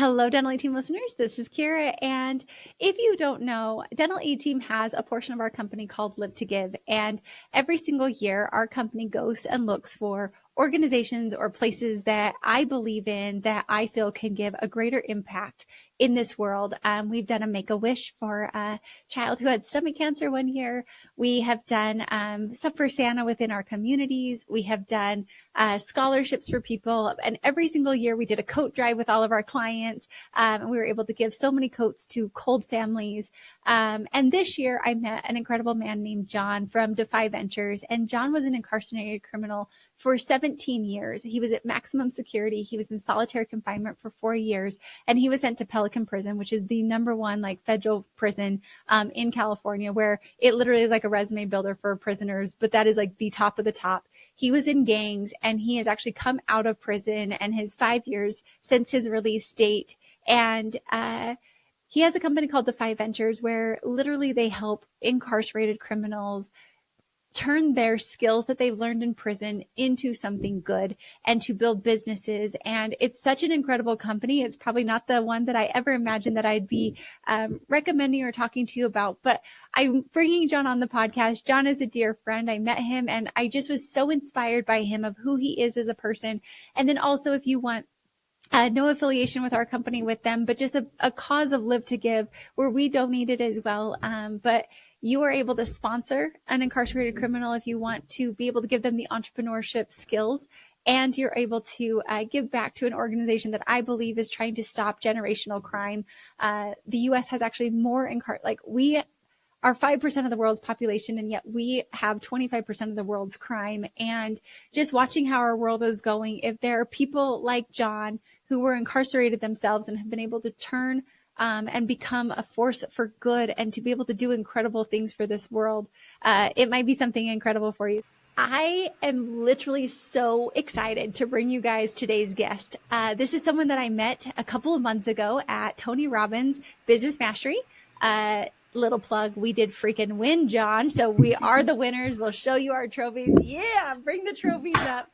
Hello, Dental A Team listeners. This is Kiera. And if you don't know, Dental A Team has a portion of our company called Live to Give. And every single year, our company goes and looks for organizations or places that I believe in that I feel can give a greater impact in this world. We've done a Make-A-Wish for a child who had stomach cancer one year. We have done stuff for Santa within our communities. We have done scholarships for people. And every single year we did a coat drive with all of our clients. And we were able to give so many coats to cold families. And this year I met an incredible man named John from Defy Ventures. And John was an incarcerated criminal for 17 years. He was at maximum security. He was in solitary confinement for 4 years. And he was sent to Pelican Prison, which is the number one federal prison in California, where it literally is like a resume builder for prisoners, but that is like the top of the top. He was in gangs, and he has actually come out of prison and his 5 years since his release date. And he has a company called Defy Ventures, where literally they help incarcerated criminals turn their skills that they've learned in prison into something good and to build businesses. And it's such an incredible company. It's probably not the one that I ever imagined that I'd be recommending or talking to you about, but I'm bringing John on the podcast. John is a dear friend. I met him and I just was so inspired by him, of who he is as a person. And then also, if you want no affiliation with our company with them, but just a cause of Live to Give, where we donated as well. But you are able to sponsor an incarcerated criminal if you want to be able to give them the entrepreneurship skills. And you're able to give back to an organization that I believe is trying to stop generational crime. The U.S. has actually more we are 5% of the world's population, and yet we have 25% of the world's crime. And just watching how our world is going, if there are people like John who were incarcerated themselves and have been able to turn and become a force for good and to be able to do incredible things for this world, it might be something incredible for you. I am literally so excited to bring you guys today's guest. This is someone that I met a couple of months ago at Tony Robbins' Business Mastery. Little plug, we did freaking win, John. So we are the winners. We'll show you our trophies. Yeah, bring the trophies up.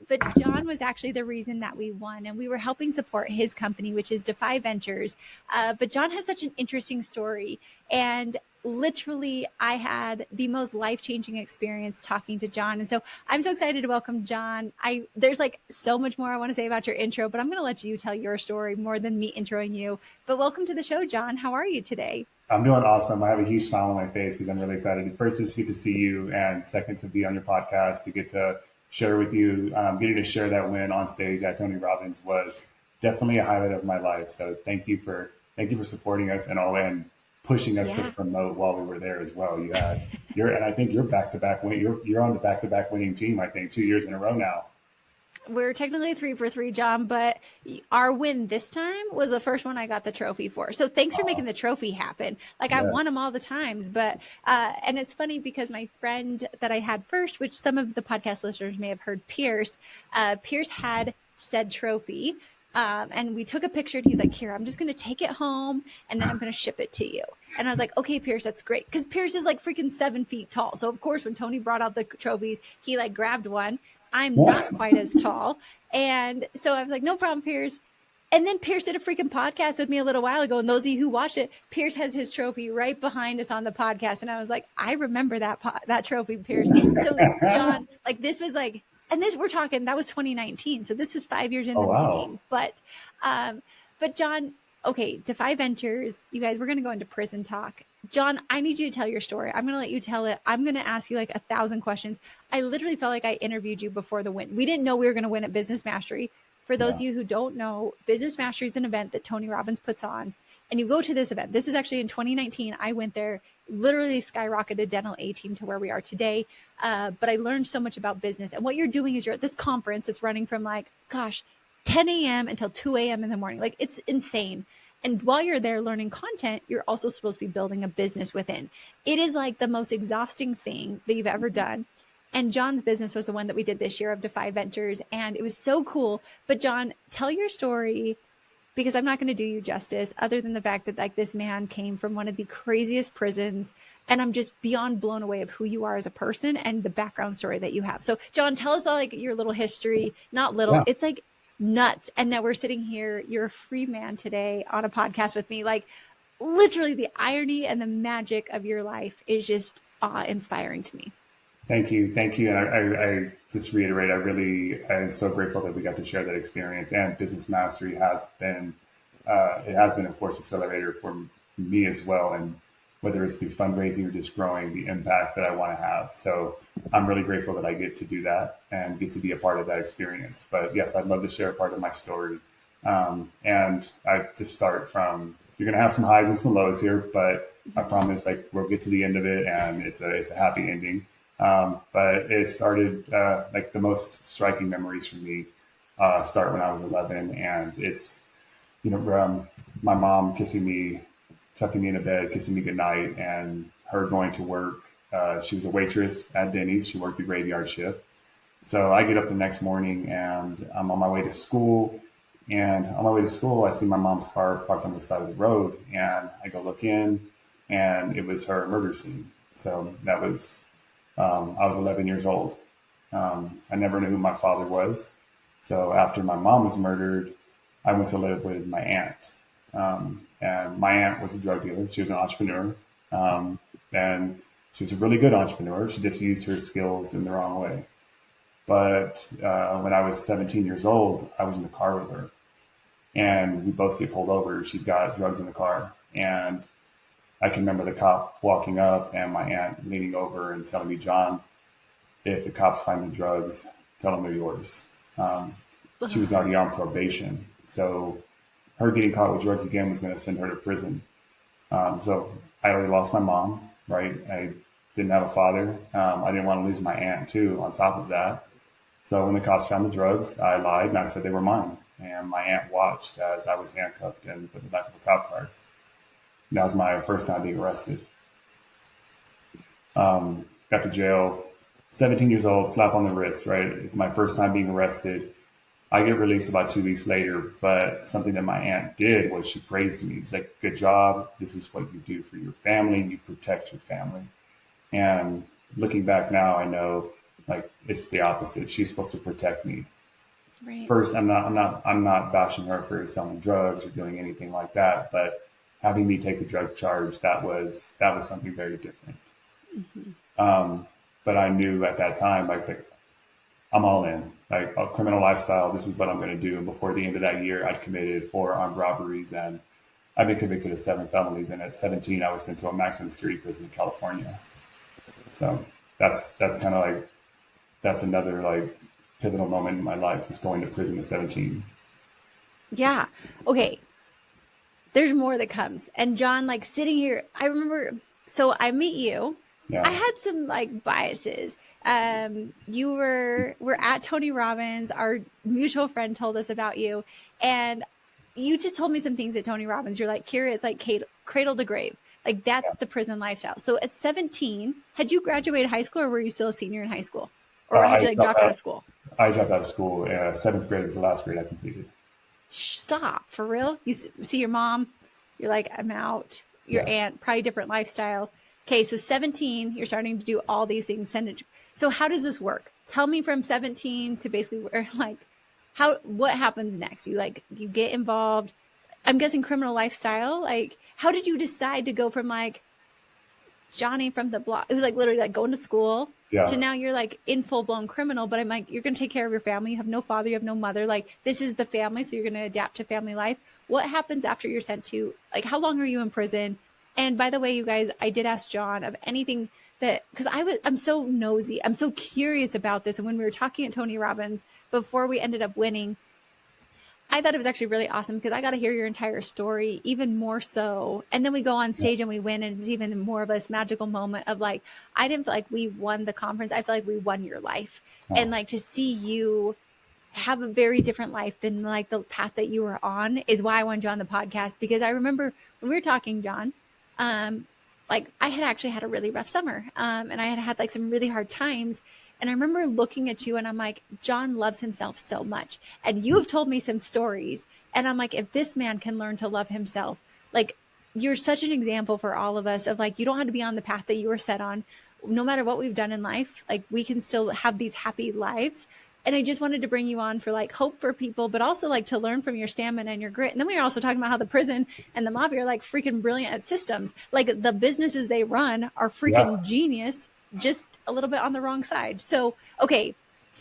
But John was actually the reason that we won, and we were helping support his company, which is Defy Ventures. But John has such an interesting story, and literally I had the most life-changing experience talking to John. And so I'm so excited to welcome John. There's so much more I want to say about your intro, but I'm going to let you tell your story more than me introing you. But welcome to the show, John. How are you today? I'm doing awesome. I have a huge smile on my face because I'm really excited. First, just get to see you, and second, to be on your podcast, to get to share with you. Getting to share that win on stage at Tony Robbins was definitely a highlight of my life. So thank you for supporting us and pushing us to promote while we were there as well. And I think you're back-to-back win. You're on the back-to-back winning team. I think 2 years in a row now. We're technically 3 for 3, John, but our win this time was the first one I got the trophy for. So thanks for making the trophy happen. I won them all the times, but, and it's funny because my friend that I had first, which some of the podcast listeners may have heard, Pierce had said trophy. And we took a picture and he's like, "Here, I'm just going to take it home and then I'm going to ship it to you." And I was like, "Okay, Pierce, that's great." Cause Pierce is freaking 7 feet tall. So of course, when Tony brought out the trophies, he grabbed one. I'm not quite as tall. And so I was like, "No problem, Pierce." And then Pierce did a freaking podcast with me a little while ago. And those of you who watch it, Pierce has his trophy right behind us on the podcast. And I was like, "I remember that trophy, Pierce." So John, this was and this, we're talking, that was 2019. So this was 5 years in the meeting. But John, okay, Defy Ventures, you guys, we're going to go into prison talk. John, I need you to tell your story. I'm going to let you tell it. I'm going to ask you 1,000 questions. I literally felt like I interviewed you before the win. We didn't know we were going to win at Business Mastery. For those of you who don't know, Business Mastery is an event that Tony Robbins puts on. And you go to this event. This is actually in 2019. I went there, literally skyrocketed Dental A Team to where we are today. But I learned so much about business. And what you're doing is you're at this conference. It's running from 10 a.m. until 2 a.m. in the morning. It's insane. And while you're there learning content, you're also supposed to be building a business within. It is the most exhausting thing that you've ever done. And John's business was the one that we did this year of Defy Ventures. And it was so cool. But John, tell your story, because I'm not going to do you justice other than the fact that this man came from one of the craziest prisons. And I'm just beyond blown away of who you are as a person and the background story that you have. So John, tell us all your little history, not little. Yeah. It's nuts. And now we're sitting here, you're a free man today on a podcast with me. Like literally the irony and the magic of your life is just awe-inspiring to me. Thank you. Thank you. And I just reiterate, I'm so grateful that we got to share that experience. And Business Mastery has been, it has been a force accelerator for me as well. And whether it's through fundraising or just growing the impact that I want to have. So I'm really grateful that I get to do that and get to be a part of that experience. But yes, I'd love to share a part of my story. And I just start from, you're going to have some highs and some lows here, but I promise like we'll get to the end of it and it's a happy ending. But it started, like the most striking memories for me, start when I was 11, and it's, my mom kissing me, tucking me into bed, kissing me goodnight, and her going to work. She was a waitress at Denny's. She worked the graveyard shift. So I get up the next morning and I'm on my way to school. And on my way to school, I see my mom's car parked on the side of the road, and I go look in, and it was her murder scene. So that was, I was 11 years old. I never knew who my father was. So after my mom was murdered, I went to live with my aunt. And my aunt was a drug dealer. She was an entrepreneur. And she was a really good entrepreneur. She just used her skills in the wrong way. But when I was 17 years old, I was in the car with her. And we both get pulled over. She's got drugs in the car. And I can remember the cop walking up and my aunt leaning over and telling me, John, if the cops find the drugs, tell them they're yours. She was already on probation. So her getting caught with drugs again was going to send her to prison. So I already lost my mom, right? I didn't have a father. I didn't want to lose my aunt too on top of that. So when the cops found the drugs, I lied and I said they were mine. And my aunt watched as I was handcuffed and put in the back of a cop car. That was my first time being arrested. Got to jail, 17 years old, slap on the wrist, right? My first time being arrested. I get released about 2 weeks later, but something that my aunt did was she praised me. She's like, good job. This is what you do for your family. You protect your family. And looking back now, I know like it's the opposite. She's supposed to protect me. Right. First, I'm not bashing her for selling drugs or doing anything like that, but having me take the drug charge, that was something very different. Mm-hmm. But I knew at that time, I was like, I'm all in, like a criminal lifestyle. This is what I'm going to do. And before the end of that year, I'd committed 4 armed robberies and I've been convicted of 7 felonies. And at 17, I was sent to a maximum security prison in California. So that's kind of like, that's another like pivotal moment in my life, is going to prison at 17. Yeah. Okay. There's more that comes. And John, like sitting here, I remember, so I meet you. Yeah. I had some like biases. You were at Tony Robbins. Our mutual friend told us about you, and you just told me some things at Tony Robbins. You're like, Kiera, it's like cradle to grave. Like that's the prison lifestyle. So at 17, had you graduated high school, or were you still a senior in high school, or had you like dropped out of school? I dropped out of school. 7th grade was the last grade I completed. Stop, for real? You see your mom, you're like, I'm out. Your aunt, probably different lifestyle. Okay, so 17, you're starting to do all these things. So how does this work? Tell me from 17 to basically where, like, what happens next? You get involved. I'm guessing criminal lifestyle. Like, how did you decide to go from like Johnny from the block? It was like literally like going to school to now you're like in full blown criminal. But I'm like, you're going to take care of your family. You have no father, you have no mother. Like this is the family. So you're going to adapt to family life. What happens after you're sent to, like, how long are you in prison? And by the way, you guys, I did ask John of anything that, because I'm so nosy. I'm so curious about this. And when we were talking at Tony Robbins before we ended up winning, I thought it was actually really awesome because I got to hear your entire story, even more so. And then we go on stage and we win, and it's even more of this magical moment of like, I didn't feel like we won the conference. I feel like we won your life. Oh. And like to see you have a very different life than like the path that you were on is why I wanted you on the podcast. Because I remember when we were talking, John, like I had actually had a really rough summer. And I had like some really hard times. And I remember looking at you and I'm like, John loves himself so much. And you have told me some stories. And I'm like, if this man can learn to love himself, like you're such an example for all of us of like, you don't have to be on the path that you were set on. No matter what we've done in life, like we can still have these happy lives. And I just wanted to bring you on for like hope for people, but also like to learn from your stamina and your grit. And then we were also talking about how the prison and the mafia are like freaking brilliant at systems. Like the businesses they run are Yeah. freaking genius, just a little bit on the wrong side. So, okay,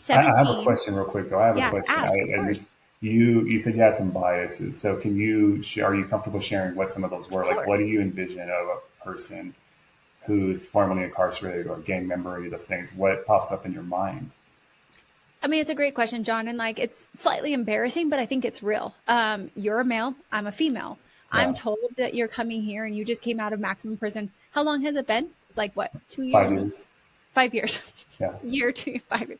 I have a 17. question real quick though. I have a Yeah, question. ask, of And course. this, you said you had some biases. So can you share, are you comfortable sharing what some of those Of were? Like, what do course. you envision of a person who's formerly incarcerated or a gang member, any of those things? What pops up in your mind? I mean, it's a great question, John. And like, it's slightly embarrassing, but I think it's real. You're a male. I'm a female. I'm Yeah. told that you're coming here and you just came out of maximum prison. How long has it been? Like what? 2 years? 5 years. 5 years. Yeah. Year 2, 5 years.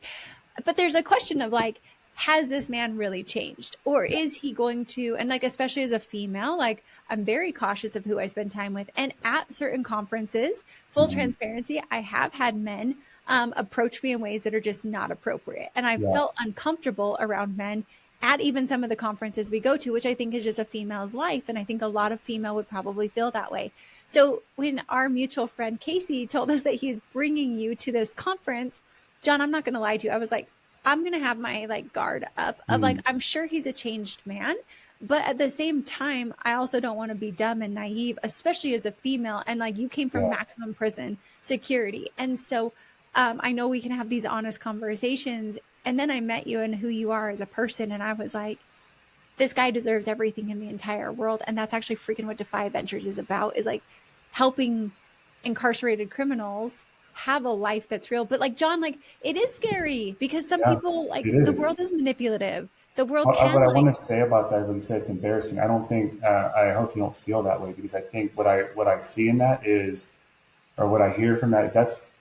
But there's a question of like, has this man really changed? Or Yeah. is he going to, and like, especially as a female, like I'm very cautious of who I spend time with. And at certain conferences, full Hmm. transparency, I have had men approach me in ways that are just not appropriate. And I Yeah. felt uncomfortable around men at even some of the conferences we go to, which I think is just a female's life. And I think a lot of female would probably feel that way. So when our mutual friend Casey told us that he's bringing you to this conference, John, I'm not going to lie to you. I was like, I'm going to have my like guard up of like, Mm. I'm sure he's a changed man. But at the same time, I also don't want to be dumb and naive, especially as a female. And like you came from Yeah. maximum prison security. And so I know we can have these honest conversations. And then I met you and who you are as a person. And I was like, this guy deserves everything in the entire world. And that's actually freaking what Defy Ventures is about, is like helping incarcerated criminals have a life that's real. But like, John, like it is scary because some Yeah. people, like It the world is. is manipulative. The world can What I like, want to say about that, when you said it's embarrassing, I don't think, I hope you don't feel that way, because I think what I see in that is, or what I hear from that, that's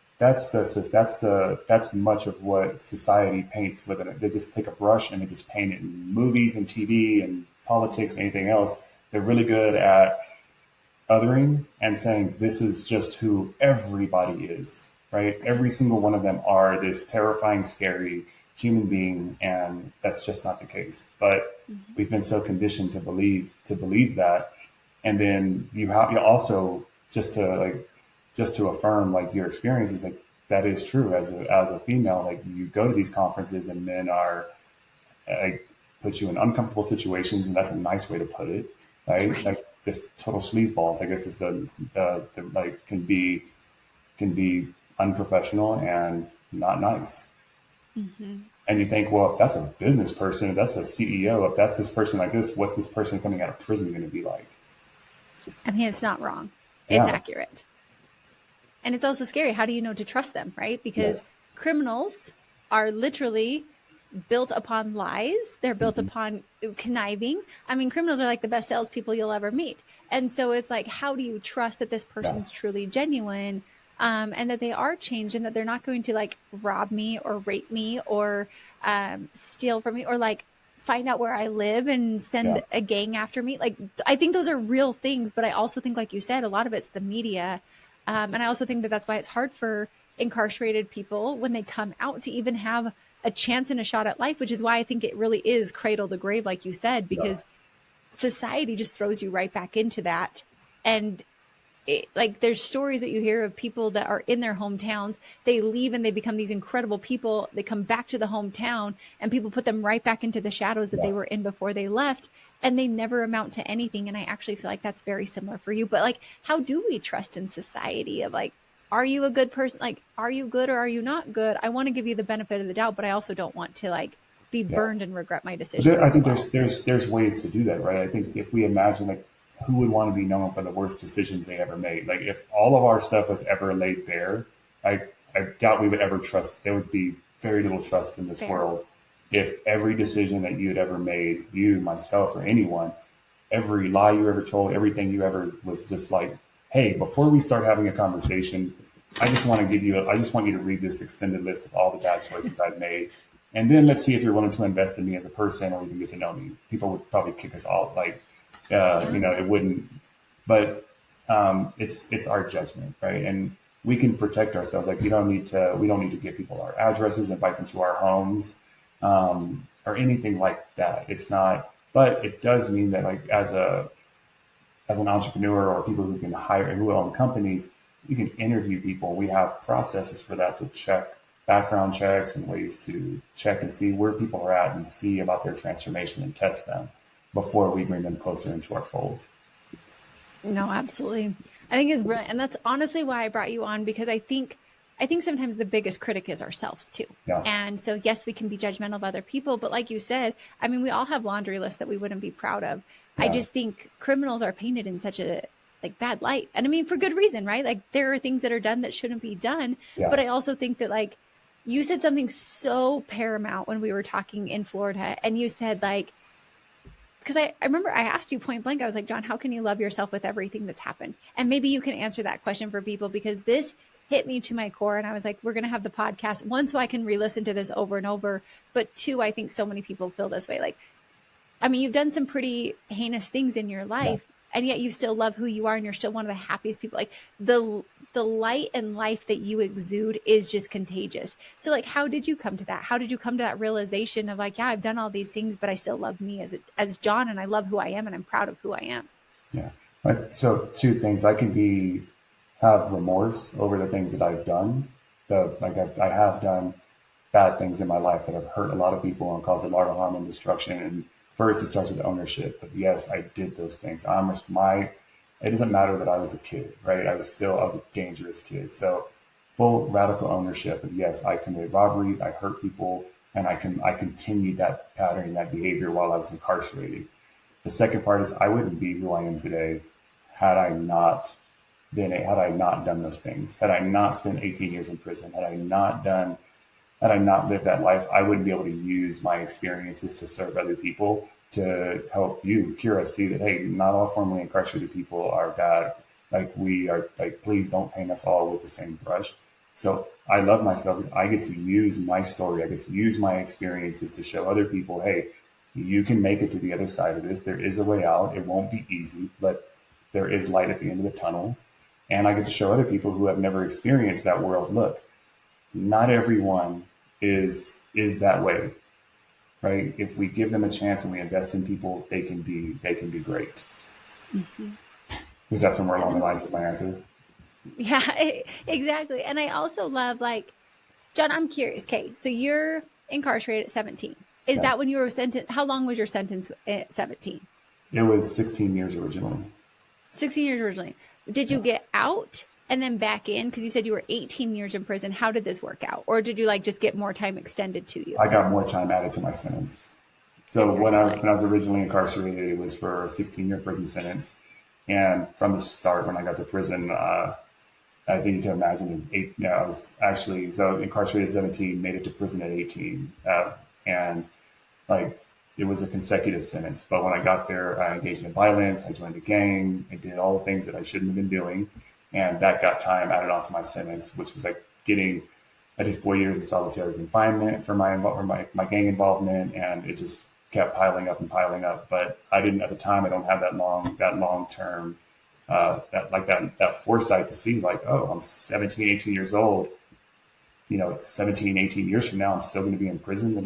much of what society paints with it. They just take a brush and they just paint it in movies and TV and politics and anything else. They're really good at othering and saying this is just who everybody is, right? Every single one of them are this terrifying, scary human being, and that's just not the case. But mhm, we've been so conditioned to believe that, and then you also, just to affirm like your experiences, like that is true as a female. Like you go to these conferences and men are like put you in uncomfortable situations, and that's a nice way to put it, right? right. Like just total sleazeballs, I guess is the like can be unprofessional and not nice. Hmm. And you think, well, if that's a business person, if that's a CEO, if that's this person like this, what's this person coming out of prison going to be like? I mean, it's not wrong. It's Yeah. accurate. And it's also scary. How do you know to trust them, right? Because Yes. criminals are literally built upon lies. They're built Hmm. upon conniving. I mean, criminals are like the best salespeople you'll ever meet. And so it's like, how do you trust that this Yeah. person's truly genuine, and that they are changed and that they're not going to like rob me or rape me or steal from me or like find out where I live and Yeah. send a gang after me? Like, I think those are real things. But I also think, like you said, a lot of it's the media. And I also think that that's why it's hard for incarcerated people when they come out to even have a chance and a shot at life, which is why I think it really is cradle to grave, like you said, Yeah. because society just throws you right back into that. And like there's stories that you hear of people that are in their hometowns, they leave and they become these incredible people, they come back to the hometown and people put them right back into the shadows that Yeah. they were in before they left, and they never amount to anything. And I actually feel like that's very similar for you. But like, how do we trust in society of like, are you a good person? Like, are you good or are you not good? I want to give you the benefit of the doubt, but I also don't want to like be Yeah. burned and regret my But decisions I as think well. there's ways to do that, right? I think if we imagine like who would want to be known for the worst decisions they ever made, like if all of our stuff was ever laid bare, I doubt we would ever trust. There would be very little trust in this Fair. world if every decision that you had ever made, you, myself, or anyone, every lie you ever told, everything you ever was just like, hey, before we start having a conversation, I just want you to read this extended list of all the bad choices I've made. And then let's see if you're willing to invest in me as a person or even get to know me. People would probably kick us all. Like, Yeah. it wouldn't, but it's our judgment, right? And we can protect ourselves. Like we don't need to give people our addresses, invite them to our homes, or anything like that. It's not, but it does mean that like as an entrepreneur or people who can hire who own companies, we can interview people. We have processes for that to check background checks and ways to check and see where people are at and see about their transformation and test them before we bring them closer into our fold. No, absolutely. I think it's brilliant. And that's honestly why I brought you on, because I think sometimes the biggest critic is ourselves too. Yeah. And so, yes, we can be judgmental of other people, but like you said, I mean, we all have laundry lists that we wouldn't be proud of. I Yeah. just think criminals are painted in such a like bad light. And I mean, for good reason, right? Like there are things that are done that shouldn't be done. Yeah. But I also think that like you said something so paramount when we were talking in Florida, and you said like, because I remember I asked you point blank, I was like, John, how can you love yourself with everything that's happened? And maybe you can answer that question for people, because this hit me to my core. And I was like, we're going to have the podcast, one, so I can re-listen to this over and over. But two, I think so many people feel this way. Like, I mean, you've done some pretty heinous things in your life, and yet you still love who you are, and you're still one of the happiest people. Like the light and life that you exude is just contagious. So like, how did you come to that? How did you come to that realization of like, yeah, I've done all these things, but I still love me as John, and I love who I am, and I'm proud of who I am. Yeah. So two things. I can have remorse over the things that I've done. I have done bad things in my life that have hurt a lot of people and caused a lot of harm and destruction. And first, it starts with ownership. But yes, I did those things. It doesn't matter that I was a kid, right? I was a dangerous kid. So full radical ownership. And yes, I committed robberies. I hurt people, and I continued that pattern, that behavior while I was incarcerated. The second part is I wouldn't be who I am today had I not done those things, had I not spent 18 years in prison, had I not lived that life, I wouldn't be able to use my experiences to serve other people, to help you, Kiera, see that, hey, not all formerly incarcerated people are bad. Like we are, like, please don't paint us all with the same brush. So I love myself. I get to use my story. I get to use my experiences to show other people, hey, you can make it to the other side of this. There is a way out. It won't be easy, but there is light at the end of the tunnel. And I get to show other people who have never experienced that world, look, not everyone is that way, right? If we give them a chance and we invest in people, they can be great. Mm-hmm. Is that somewhere along the lines of my answer? Yeah, exactly. And I also love, like, John, I'm curious. Okay, so you're incarcerated at 17. Is that when you were sentenced? How long was your sentence at 17? It was 16 years originally. 16 years originally. Did you get out and then back in? Because you said you were 18 years in prison. How did this work out? Or did you like just get more time extended to you? I got more time added to my sentence. So when I was originally incarcerated, it was for a 16-year prison sentence. And from the start, when I got to prison, I think you can imagine, I was actually incarcerated at 17, made it to prison at 18. And like, it was a consecutive sentence. But when I got there, I engaged in violence. I joined a gang. I did all the things that I shouldn't have been doing. And that got time added onto my sentence, which was like I did 4 years of solitary confinement for my gang involvement. And it just kept piling up and piling up. But I don't have that long term, that foresight to see like, oh, I'm 17, 18 years old. It's 17, 18 years from now, I'm still going to be in prison. That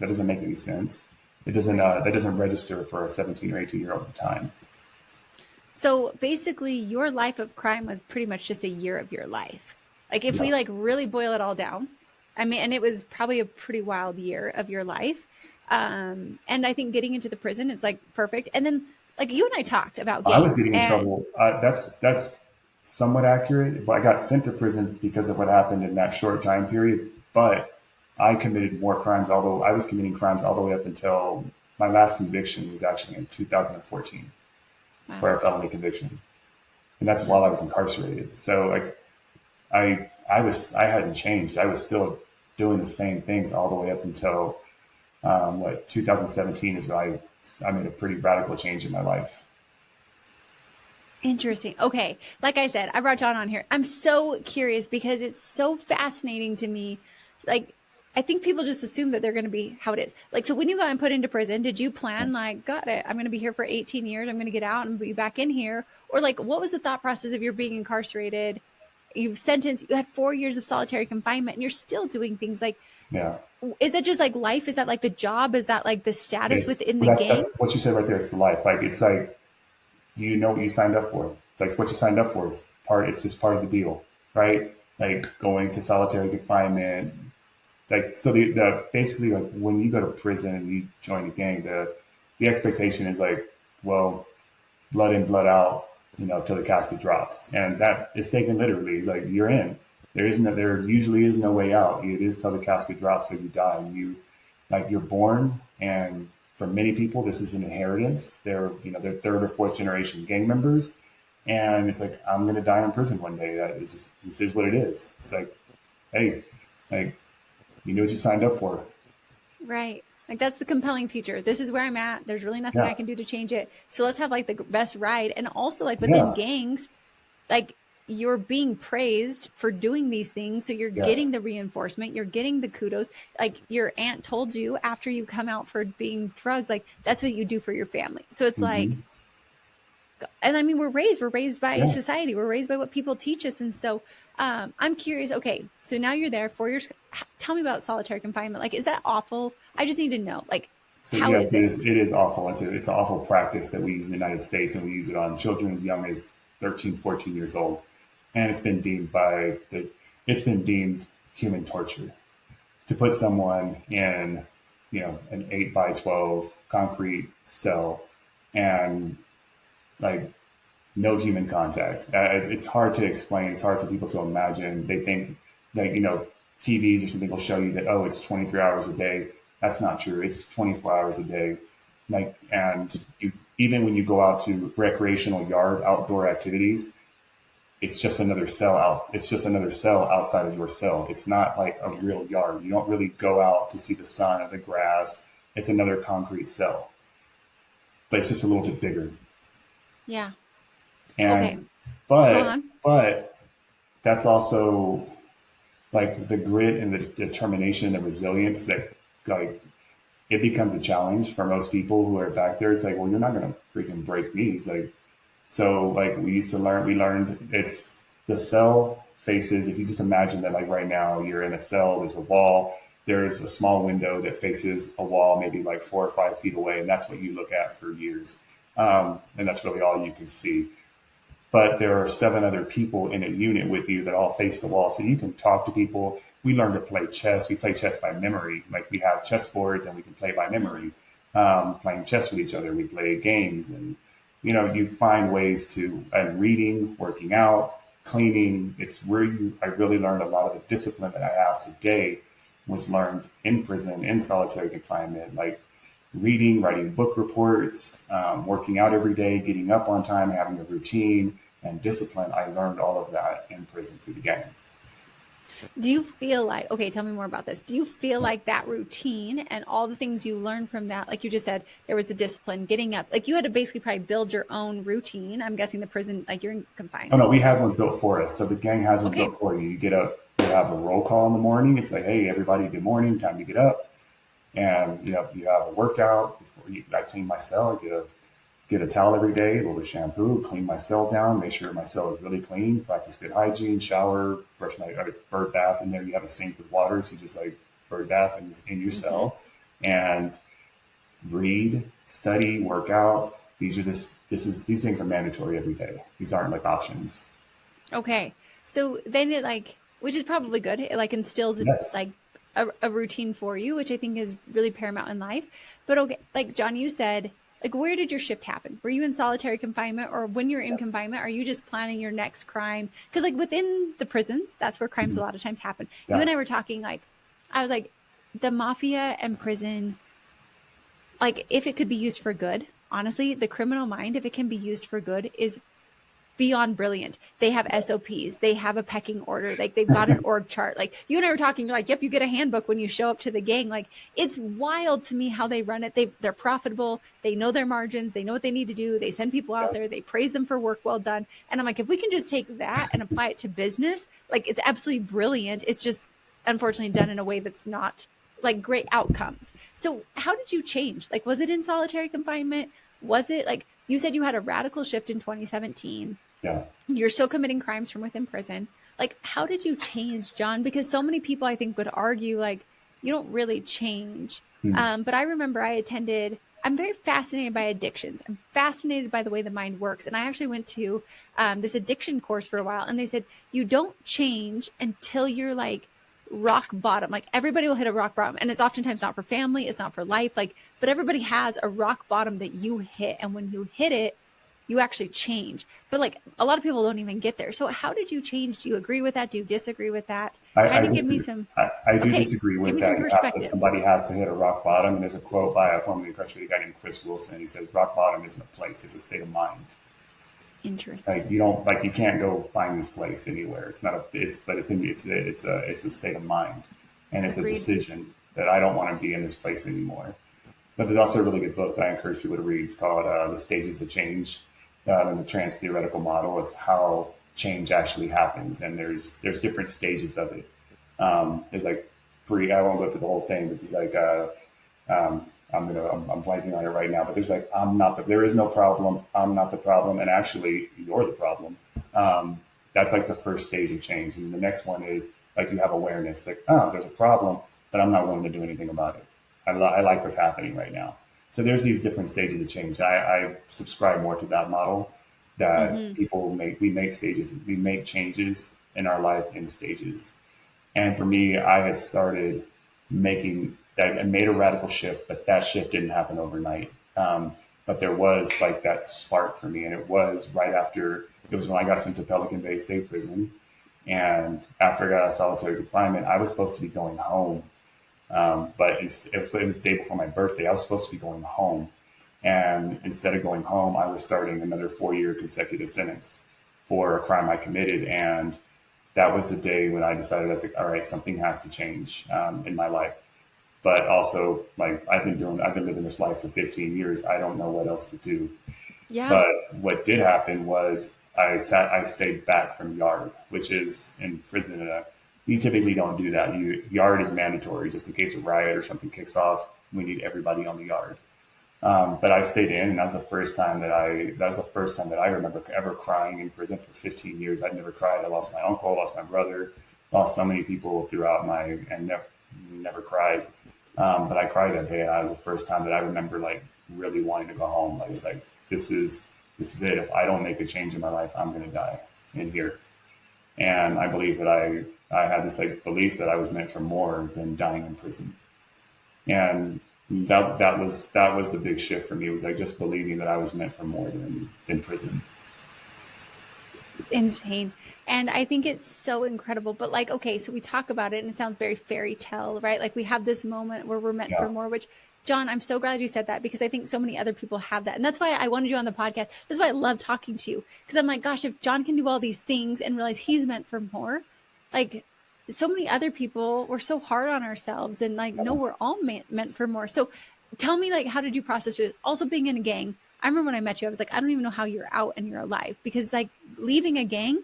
doesn't make any sense. That doesn't register for a 17 or 18-year-old at the time. So basically, your life of crime was pretty much just a year of your life. Like if we like really boil it all down, I mean, and it was probably a pretty wild year of your life. And I think getting into the prison, it's like perfect. And then like you and I talked about gangs. I was getting in trouble. That's somewhat accurate. But I got sent to prison because of what happened in that short time period. But I committed more crimes, although I was committing crimes all the way up until my last conviction was actually in 2014 for a felony conviction. And that's while I was incarcerated. So like I hadn't changed. I was still doing the same things all the way up until 2017 is when I made a pretty radical change in my life. Interesting. Okay. Like I said, I brought John on here. I'm so curious because it's so fascinating to me. Like, I think people just assume that they're going to be how it is. Like, so when you got put into prison, did you plan like, got it, I'm going to be here for 18 years. I'm going to get out and be back in here. Or like, what was the thought process of your being incarcerated? You had 4 years of solitary confinement and you're still doing things like, yeah. Is that just like life? Is that like the job? Is that like the status within the game? That's what you said right there. It's life. Like, it's like, you know what you signed up for. It's like what you signed up for. It's just part of the deal, right? like going to solitary confinement. Like, so the basically, like, when you go to prison and you join a gang, the expectation is like, well, blood in, blood out, till the casket drops. And that is taken literally. It's like, you're in. There usually is no way out. It is till the casket drops that you die. And you're born. And for many people, this is an inheritance. They're third or fourth generation gang members. And it's like, I'm going to die in prison one day. This is what it is. It's like, hey, like, you knew what you signed up for. Right. Like that's the compelling feature. This is where I'm at. There's really nothing Yeah. I can do to change it. So let's have like the best ride. And also like within Yeah. gangs, like you're being praised for doing these things. So you're Yes. getting the reinforcement, you're getting the kudos. Like your aunt told you after you come out for being drugs, like that's what you do for your family. So it's like, Hmm. and I mean, we're raised by Yeah. society. We're raised by what people teach us. And so I'm curious. Okay. So now you're there 4 years. Tell me about solitary confinement. Like, is that awful? I just need to know, like, So how yes, is it it? is. It is awful. It's an awful practice that we use in the United States, and we use it on children as young as 13, 14 years old, and it's been deemed human torture to put someone in, an 8 by 12 concrete cell, and like no human contact. It's hard to explain. It's hard for people to imagine. They think that, TVs or something will show you that, oh, it's 23 hours a day. That's not true. It's 24 hours a day. Like, and even when you go out to recreational yard outdoor activities, it's just another cell out. It's just another cell outside of your cell. It's not like a real yard. You don't really go out to see the sun or the grass. It's another concrete cell, but it's just a little bit bigger. Yeah. Okay. And Go but on. but that's also like the grit and the determination and the resilience that, like, it becomes a challenge for most people who are back there. It's like, well, you're not gonna freaking break me. It's like, so like we learned it's the cell faces. If you just imagine that, like right now you're in a cell, there's a wall, there's a small window that faces a wall, maybe like 4 or 5 feet away, and that's what you look at for years. And that's really all you can see. But there are 7 other people in a unit with you that all face the wall. So you can talk to people. We learn to play chess. We play chess by memory. Like, we have chess boards and we can play by memory, playing chess with each other. We play games, and, you find ways to, and reading, working out, cleaning. It's where I really learned a lot of the discipline that I have today was learned in prison, in solitary confinement, like reading, writing book reports, working out every day, getting up on time, having a routine and discipline. I learned all of that in prison through the gang. Do you feel like, okay, tell me more about this. Do you feel like that routine and all the things you learned from that, like you just said, there was the discipline, getting up, like you had to basically probably build your own routine. I'm guessing the prison, like you're in Oh no, confinement. we have one built for us. So the gang has one Okay. built for you. You get up, you have a roll call in the morning. It's like, hey, everybody, good morning, time to get up. And you have a workout. I clean my cell. I get a towel every day, a little shampoo, clean my cell down, make sure my cell is really clean, practice good hygiene, shower, brush my bird bath. In there, you have a sink with water, so you just like bird bath in your Mm-hmm. cell, and read, study, work out. These things are mandatory every day. These aren't like options. Okay. So then it like, which is probably good. It like instills Yes. like a routine for you, which I think is really paramount in life. But okay, like John, you said, like, where did your shift happen? Were you in solitary confinement, or when you're in confinement, are you just planning your next crime? Because like within the prison, that's where crimes Mhm. a lot of times happen. You Yeah. and I were talking like, I was like, the mafia and prison, like if it could be used for good, honestly, the criminal mind, if it can be used for good, is beyond brilliant. They have SOPs. They have a pecking order. Like they've got an org chart. Like you and I were talking, you're like, yep, you get a handbook when you show up to the gang. Like it's wild to me how they run it. They're profitable. They know their margins. They know what they need to do. They send people out Yeah. there. They praise them for work well done. And I'm like, if we can just take that and apply it to business, like it's absolutely brilliant. It's just unfortunately done in a way that's not like great outcomes. So how did you change? Like, was it in solitary confinement? Was it like, you said you had a radical shift in 2017. Yeah. You're still committing crimes from within prison. Like, how did you change, John? Because so many people, I think, would argue, like, you don't really change. Hmm. But I remember I attended I'm very fascinated by addictions. I'm fascinated by the way the mind works. And I actually went to this addiction course for a while, and they said, you don't change until you're like rock bottom. Like everybody will hit a rock bottom, and it's oftentimes not for family. It's not for life. Like, but everybody has a rock bottom that you hit. And when you hit it, you actually change. But like a lot of people don't even get there. So how did you change? Do you agree with that? Do you disagree with that? I Kind of give me disagree. some, I do okay, disagree give with me that. some And how that perspectives. somebody has to hit a rock bottom. And there's a quote by a formerly incarcerated guy named Chris Wilson. He says, "Rock bottom isn't a place; it's a state of mind." Like Interesting. you don't like you can't go find this place anywhere. It's not a it's but it's in it's a state of mind, and it's a Agreed. decision that I don't want to be in this place anymore. But there's also a really good book that I encourage people to read. It's called The Stages of Change, in the trans theoretical model. It's how change actually happens, and there's different stages of it. There's like I won't go through the whole thing, but there's like I'm blanking on it right now, but there's like there is no problem. I'm not the problem, and actually you're the problem. That's like the first stage of change, and the next one is like you have awareness, like there's a problem, but I'm not willing to do anything about it. I like what's happening right now. So there's these different stages of change. I subscribe more to that model that Mm-hmm. we make stages, we make changes in our life in stages. And for me, I had started making that and made a radical shift, but that shift didn't happen overnight. But there was like that spark for me, and it was right after it was when I got sent to Pelican Bay State Prison, and after I got out of solitary confinement, I was supposed to be going home, but it was the day before my birthday. I was supposed to be going home, and instead of going home, I was starting another 4-year consecutive sentence for a crime I committed, and that was the day when I decided I was like, all right, something has to change in my life. But also, like I've been living this life for 15 years. I don't know what else to do. Yeah. But what did happen was I stayed back from yard, which is in prison. You typically don't do that. Yard is mandatory just in case a riot or something kicks off. We need everybody on the yard. But I stayed in, and that was the first time that I remember ever crying in prison for 15 years. I'd never cried. I lost my uncle, lost my brother, lost so many people throughout and never cried. But I cried that day, and that was the first time that I remember like really wanting to go home. Like it's like this is it. If I don't make a change in my life, I'm going to die in here. And I believe that I had this like belief that I was meant for more than dying in prison. And that was the big shift for me. It was like just believing that I was meant for more than prison. Insane. And I think it's so incredible. But like, okay, so we talk about it and it sounds very fairy tale, right? Like we have this moment where we're meant for Yeah. more, which John, I'm so glad you said that because I think so many other people have that. And that's why I wanted you on the podcast. That's why I love talking to you. Because I'm like, gosh, if John can do all these things and realize he's meant for more, like so many other people, we're so hard on ourselves and like, no, we're all meant for more. So tell me, like, how did you process it? Also being in a gang. I remember when I met you, I was like, I don't even know how you're out and you're alive because like leaving a gang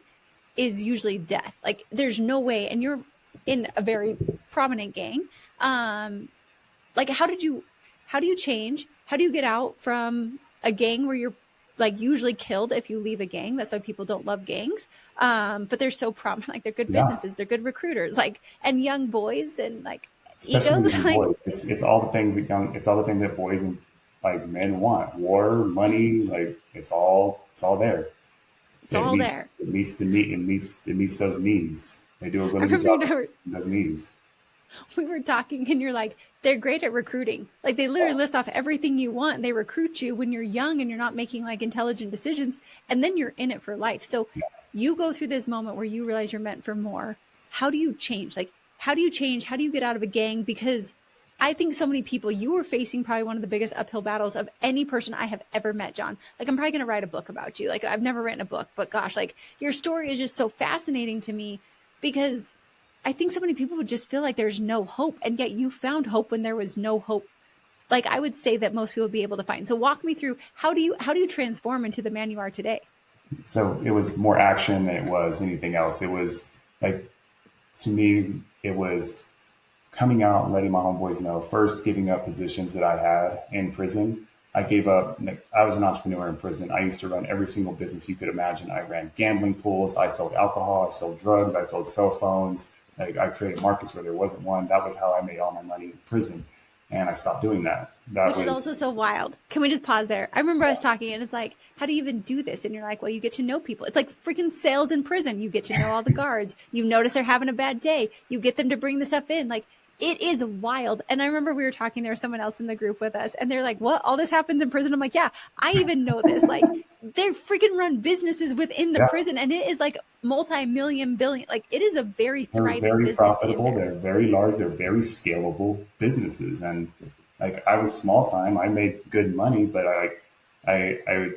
is usually death. Like there's no way. And you're in a very prominent gang. Um, like how do you change? How do you get out from a gang where you're like usually killed if you leave a gang? That's why people don't love gangs. But they're so prominent, like they're good Yeah. businesses, they're good recruiters, like and young boys and like Especially with egos, young like boys. It's all the things it's all the things that boys and like men want. War, money, like it's all there. it's all there. It meets those needs. They do a I really good remember you job of know meeting those needs. we were talking and you're like, they're great at recruiting. Like they literally list off everything you want. They recruit you when you're young and you're not making like intelligent decisions. And then you're in it for life. So you go through this moment where you realize you're meant for more. How do you change? Like, how do you change? How do you get out of a gang? Because I think so many people, you were facing probably one of the biggest uphill battles of any person I have ever met, John. Like, I'm probably going to write a book about you. Like, I've never written a book, but gosh, like, your story is just so fascinating to me because I think so many people would just feel like there's no hope. And yet you found hope when there was no hope. Like, I would say that most people would be able to find. So walk me through how do you transform into the man you are today? So it was more action than it was anything else. It was like to me, it was coming out and letting my homeboys know. First, giving up positions that I had in prison. I gave up. I was an entrepreneur in prison. I used to run every single business you could imagine. I ran gambling pools. I sold alcohol. I sold drugs. I sold cell phones. Like I created markets where there wasn't one. That was how I made all my money in prison. and I stopped doing that. That Which is also was so wild. Can we just pause there? I remember us talking and it's like, how do you even do this? And you're like, well, you get to know people. It's like freaking sales in prison. You get to know all the guards. You notice they're having a bad day. You get them to bring the stuff in. Like, it is wild. And I remember we were talking, there was someone else in the group with us and they're like, what? All this happens in prison? I'm like, yeah, I even know this. Like, they're freaking run businesses within the yeah. prison and it is like multi-million billion. Like, it is a very They're thriving very business profitable. They're very large. They're very scalable businesses. And like I was small time, I made good money, but I,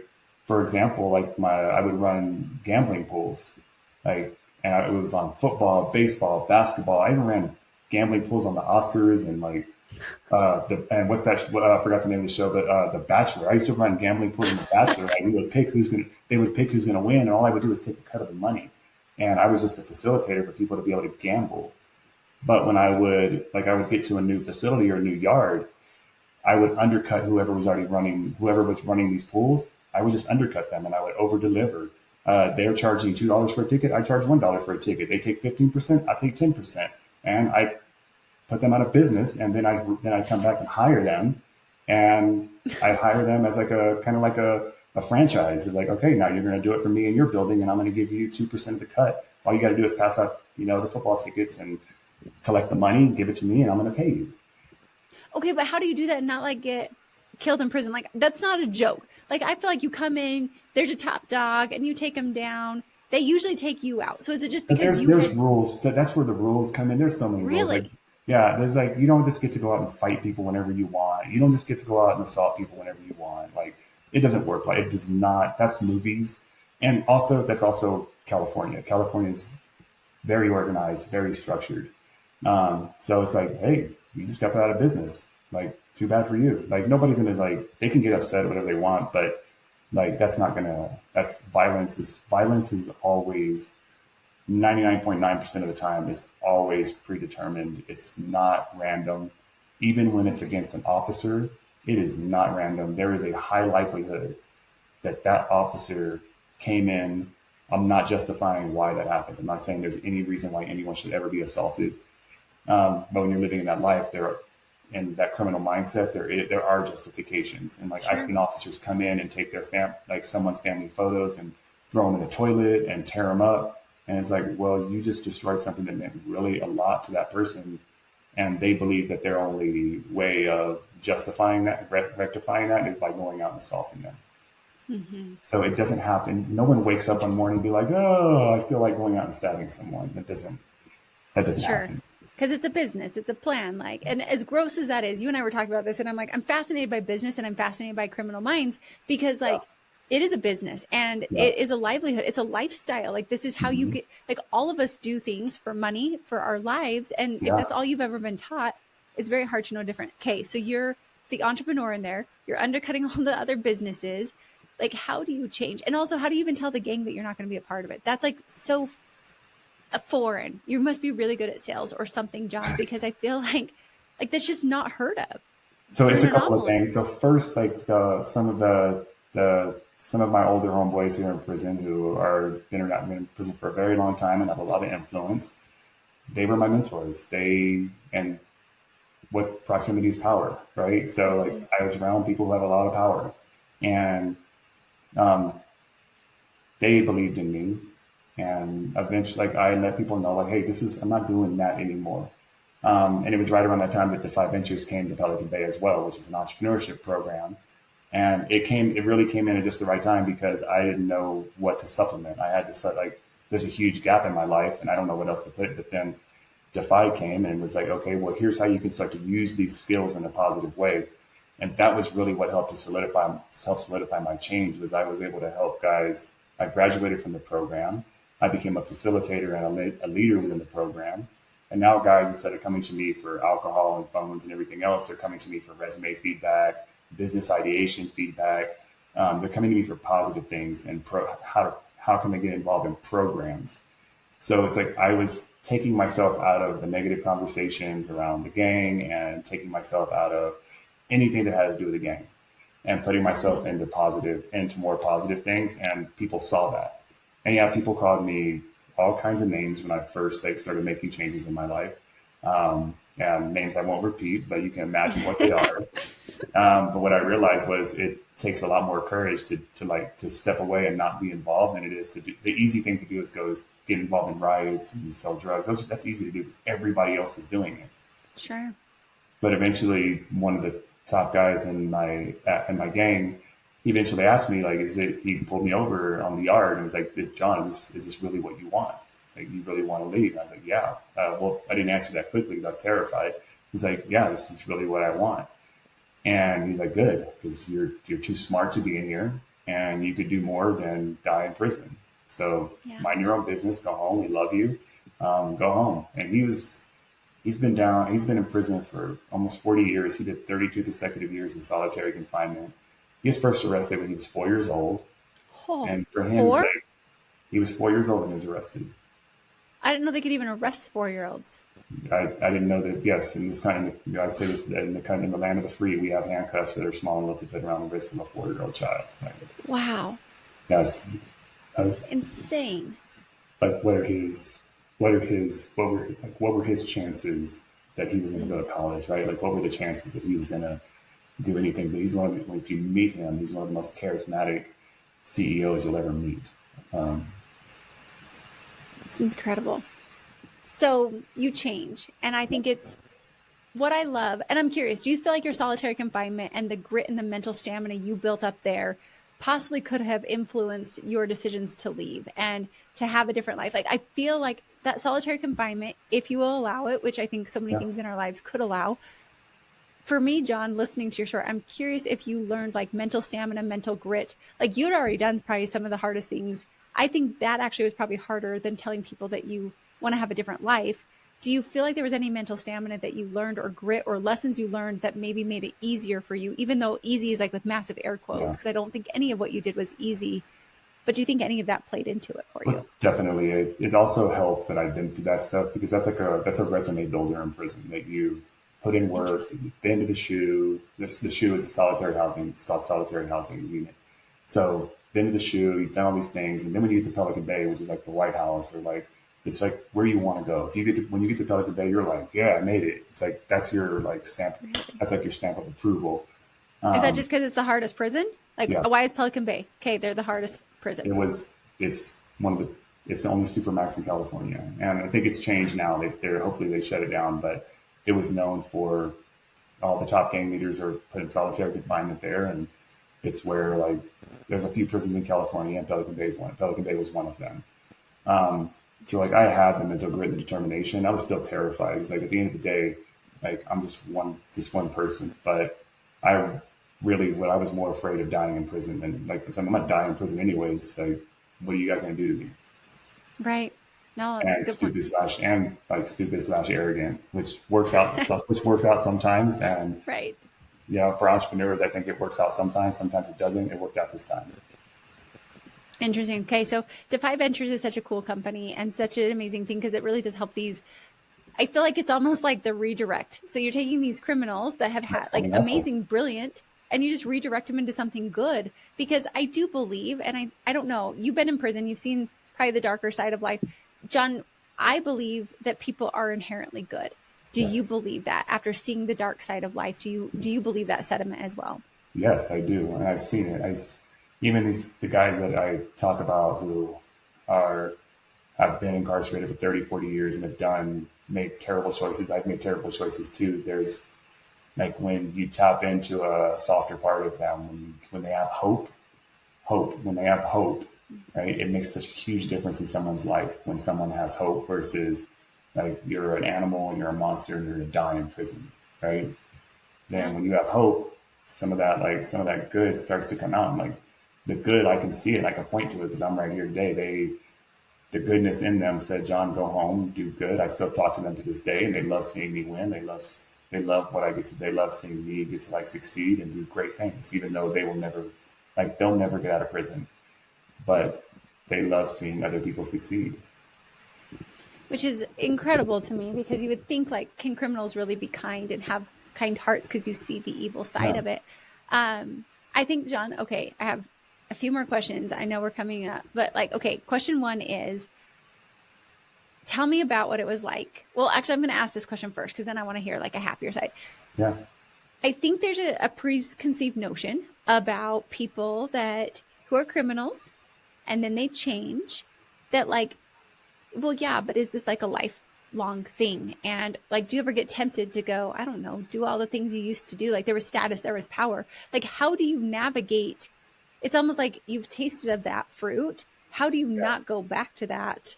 for example, like I would run gambling pools, like, and it was on football, baseball, basketball. I even ran gambling pools on the Oscars and like, and what's that? I forgot the name of the show, but The Bachelor. I used to run gambling pools in The Bachelor. Like we would pick they would pick who's gonna win, and all I would do was take a cut of the money. And I was just a facilitator for people to be able to gamble. But when I would get to a new facility or a new yard, I would undercut whoever was running these pools. I would just undercut them and I would over deliver. They're charging $2 for a ticket. I charge $1 for a ticket. They take 15%. I take 10%, and I put them out of business. And then I come back and hire them, and I hire them as like a kind of like a franchise. It's like, okay, now you're going to do it for me in your building, and I'm going to give you 2% of the cut. All you got to do is pass out, the football tickets and collect the money, give it to me, and I'm going to pay you. Okay, but how do you do that and not like get killed in prison? Like, that's not a joke. Like, I feel like you come in, there's a top dog, and you take them down. They usually take you out. So is it just because there's rules? That's where the rules come in. There's so many rules. Really? Like, yeah, there's like, you don't just get to go out and fight people whenever you want. You don't just get to go out and assault people whenever you want. Like, it doesn't work. Like, it does not. That's movies, and also that's also California. California is very organized, very structured. So it's like, hey, you just got put out of business. Like, too bad for you. Like, nobody's gonna, like, they can get upset whatever they want, but like, violence is always 99.9% of the time is always predetermined. It's not random. Even when it's against an officer, it is not random. There is a high likelihood that officer came in. I'm not justifying why that happens. I'm not saying there's any reason why anyone should ever be assaulted. But when you're living in that life, in that criminal mindset, there are justifications. And like, Sure. I've seen officers come in and take someone's family photos and throw them in the toilet and tear them up. And it's like, well, you just destroyed something that meant really a lot to that person. And they believe that their only way of justifying that, rectifying that, is by going out and assaulting them. Mm-hmm. So it doesn't happen. No one wakes up one morning and be like, oh, I feel like going out and stabbing someone. That doesn't happen. Because it's a business, it's a plan. Like, and as gross as that is, you and I were talking about this, and I'm like, I'm fascinated by business and I'm fascinated by criminal minds because, like, it is a business and it is a livelihood. It's a lifestyle. Like, this is how you get, like, all of us do things for money, for our lives. And if that's all you've ever been taught, it's very hard to know different. Okay, so you're the entrepreneur in there, you're undercutting all the other businesses. Like, how do you change? And also, how do you even tell the gang that you're not going to be a part of it? That's like so foreign. You must be really good at sales or something, John, because I feel like that's just not heard of. So it's a couple of things. So first, like some of my older homeboys here in prison who are been in prison for a very long time and have a lot of influence, they were my mentors. And what proximity is power, right? So like, I was around people who have a lot of power, and they believed in me. And eventually, like, I let people know, like, hey, I'm not doing that anymore. And it was right around that time that Defy Ventures came to Pelican Bay as well, which is an entrepreneurship program. And it really came in at just the right time because I didn't know what to supplement. I had to start, like, there's a huge gap in my life and I don't know what else to put. But then Defy came and was like, okay, well, here's how you can start to use these skills in a positive way. And that was really what helped solidify my change, was I was able to help guys. I graduated from the program. I became a facilitator and a leader within the program. And now guys, instead of coming to me for alcohol and phones and everything else, they're coming to me for resume feedback, business ideation feedback. They're coming to me for positive things and how can they get involved in programs. So it's like I was taking myself out of the negative conversations around the gang and taking myself out of anything that had to do with the gang and putting myself into more positive things. And people saw that. And yeah, people called me all kinds of names when I first started making changes in my life. names I won't repeat, but you can imagine what they are. But what I realized was it takes a lot more courage to step away and not be involved than it is to do. The easy thing to do is get involved in riots and sell drugs. That's easy to do because everybody else is doing it. Sure. But eventually, one of the top guys in my gang, he eventually asked me, like, he pulled me over on the yard and was like, John, is this really what you want? Like, you really want to leave? And I was like, yeah. Well, I didn't answer that quickly because I was terrified. He's like, yeah, this is really what I want. And he's like, good, because you're too smart to be in here and you could do more than die in prison. So mind your own business, go home. We love you. Go home. And he's been in prison for almost 40 years. He did 32 consecutive years in solitary confinement. He was first arrested when he was 4 years old. Oh, and for him, four? He was 4 years old when he was arrested. I didn't know they could even arrest 4-year-olds. I didn't know that. Yes, in this kind of, I'd say this in the land of the free, we have handcuffs that are small enough to fit around the wrist of a 4-year-old child. Right? Wow, That's insane. Like, what were his chances that he was going to go to college? Right? Like, what were the chances that he was going to do anything? But if you meet him, he's one of the most charismatic CEOs you'll ever meet. It's incredible. So you change. And I think it's what I love. And I'm curious, do you feel like your solitary confinement and the grit and the mental stamina you built up there possibly could have influenced your decisions to leave and to have a different life? Like, I feel like that solitary confinement, if you will allow it, which I think so many things in our lives could allow. For me, John, listening to your story, I'm curious if you learned like mental stamina, mental grit. Like, you'd already done probably some of the hardest things. I think that actually was probably harder than telling people that you want to have a different life. Do you feel like there was any mental stamina that you learned or grit or lessons you learned that maybe made it easier for you, even though easy is like with massive air quotes, because I don't think any of what you did was easy. But do you think any of that played into it for you? Definitely. It also helped that I've been through that stuff because that's a resume builder in prison, that you put in work, you've been to the SHU. The SHU is a solitary housing. It's called solitary housing unit. So been to the SHU, you've done all these things, and then when you get to Pelican Bay, which is like the White House, or like it's like where you want to go. When you get to Pelican Bay, you're like, yeah, I made it. It's like that's your like stamp. That's like your stamp of approval. Is that just because it's the hardest prison? Like, why is Pelican Bay? Okay, they're the hardest prison. It's the only supermax in California, and I think it's changed now. Hopefully they shut it down, but it was known for all the top gang leaders are put in solitary confinement there, and it's where like there's a few prisons in California, and Pelican Bay is one. Pelican Bay was one of them. So like I had the mental grit and determination. I was still terrified. It's like at the end of the day, like I'm just one person. But what I was more afraid of dying in prison than like I'm not dying in prison anyways. Like, what are you guys gonna do to me? Right. No, it's stupid slash arrogant, which works out sometimes. And right. Yeah, for entrepreneurs, I think it works out sometimes. Sometimes it doesn't. It worked out this time. Interesting. Okay, so Defy Ventures is such a cool company and such an amazing thing because it really does help these. I feel like it's almost like the redirect. So you're taking these criminals that have had like amazing, brilliant, and you just redirect them into something good. Because I do believe, and I don't know, you've been in prison, you've seen probably the darker side of life. John, I believe that people are inherently good. Do you believe that after seeing the dark side of life? Do you believe that sentiment as well? Yes, I do. And I've seen it. Even the guys that I talk about who have been incarcerated for 30, 40 years and have made terrible choices. I've made terrible choices too. There's like when you tap into a softer part of them, when they have hope, right? It makes such a huge difference in someone's life when someone has hope versus like you're an animal and you're a monster and you're going to die in prison, right? Then when you have hope, some of that good starts to come out. And like the good, I can see it. I can point to it because I'm right here today. The goodness in them said, John, go home, do good. I still talk to them to this day, and they love seeing me win. They love what I get to. They love seeing me get to like succeed and do great things, even though they'll never get out of prison. But they love seeing other people succeed. Which is incredible to me because you would think like, can criminals really be kind and have kind hearts because you see the evil side of it? I think, John, okay, I have a few more questions. I know we're coming up, but like, okay, question one is, tell me about what it was like. Well, actually, I'm going to ask this question first because then I want to hear like a happier side. Yeah. I think there's a preconceived notion about people that who are criminals and then they change that like, well, yeah, but is this like a lifelong thing? And like, do you ever get tempted to go, I don't know, do all the things you used to do? Like there was status, there was power. Like, how do you navigate? It's almost like you've tasted of that fruit. How do you not go back to that?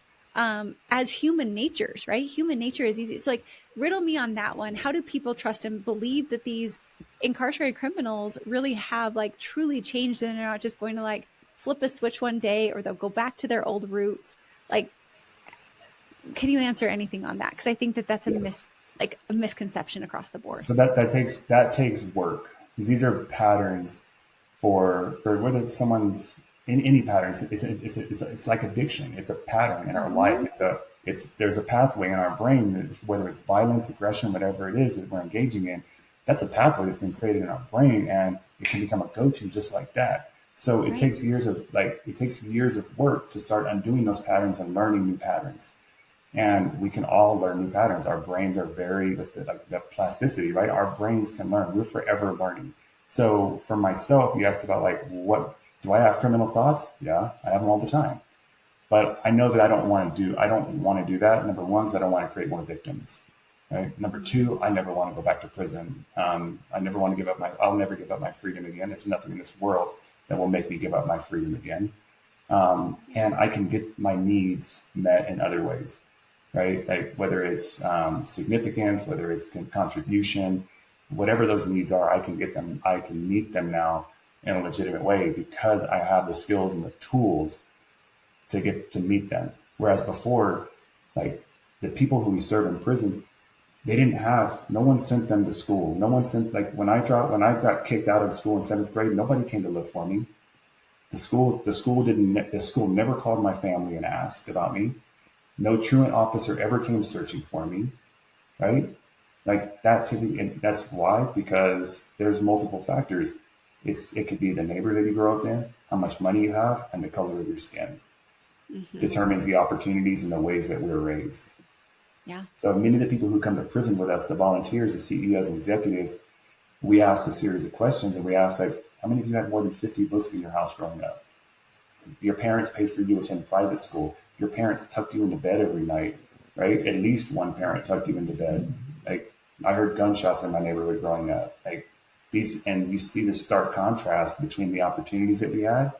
As human natures, right? Human nature is easy. So like, riddle me on that one. How do people trust and believe that these incarcerated criminals really have like truly changed and they're not just going to like flip a switch one day or they'll go back to their old roots? Like, can you answer anything on that? Because I think that that's a misconception across the board. So that takes work, because these are patterns for whether someone's in any patterns. It's like addiction. It's a pattern in our life. There's a pathway in our brain, whether it's violence, aggression, whatever it is that we're engaging in. That's a pathway that's been created in our brain, and it can become a go-to just like that. So it takes years of work to start undoing those patterns and learning new patterns. And we can all learn new patterns. Our brains are like the plasticity, right? Our brains can learn. We're forever learning. So for myself, you asked about like, what do I have criminal thoughts? Yeah, I have them all the time. But I know that I don't want to do that. Number one is I don't want to create more victims. Right? Number two, I never want to go back to prison. I'll never give up my freedom again. There's nothing in this world that will make me give up my freedom again. And I can get my needs met in other ways. Right? Like whether it's significance, whether it's contribution, whatever those needs are, I can get them. I can meet them now in a legitimate way because I have the skills and the tools to meet them. Whereas before, like the people who we serve in prison, no one sent them to school. No one sent, like when I got kicked out of school in 7th grade, nobody came to look for me. The school never called my family and asked about me. No truant officer ever came searching for me, right? Like that and that's why, because there's multiple factors. It could be the neighborhood you grow up in, how much money you have, and the color of your skin determines the opportunities and the ways that we're raised. Yeah. So many of the people who come to prison with us, the volunteers, the CEOs and executives, we ask a series of questions, and we ask like, how many of you had more than 50 books in your house growing up? Your parents paid for you to attend private school. Your parents tucked you into bed every night, right? At least one parent tucked you into bed. Like I heard gunshots in my neighborhood growing up. Like and you see the stark contrast between the opportunities that we had.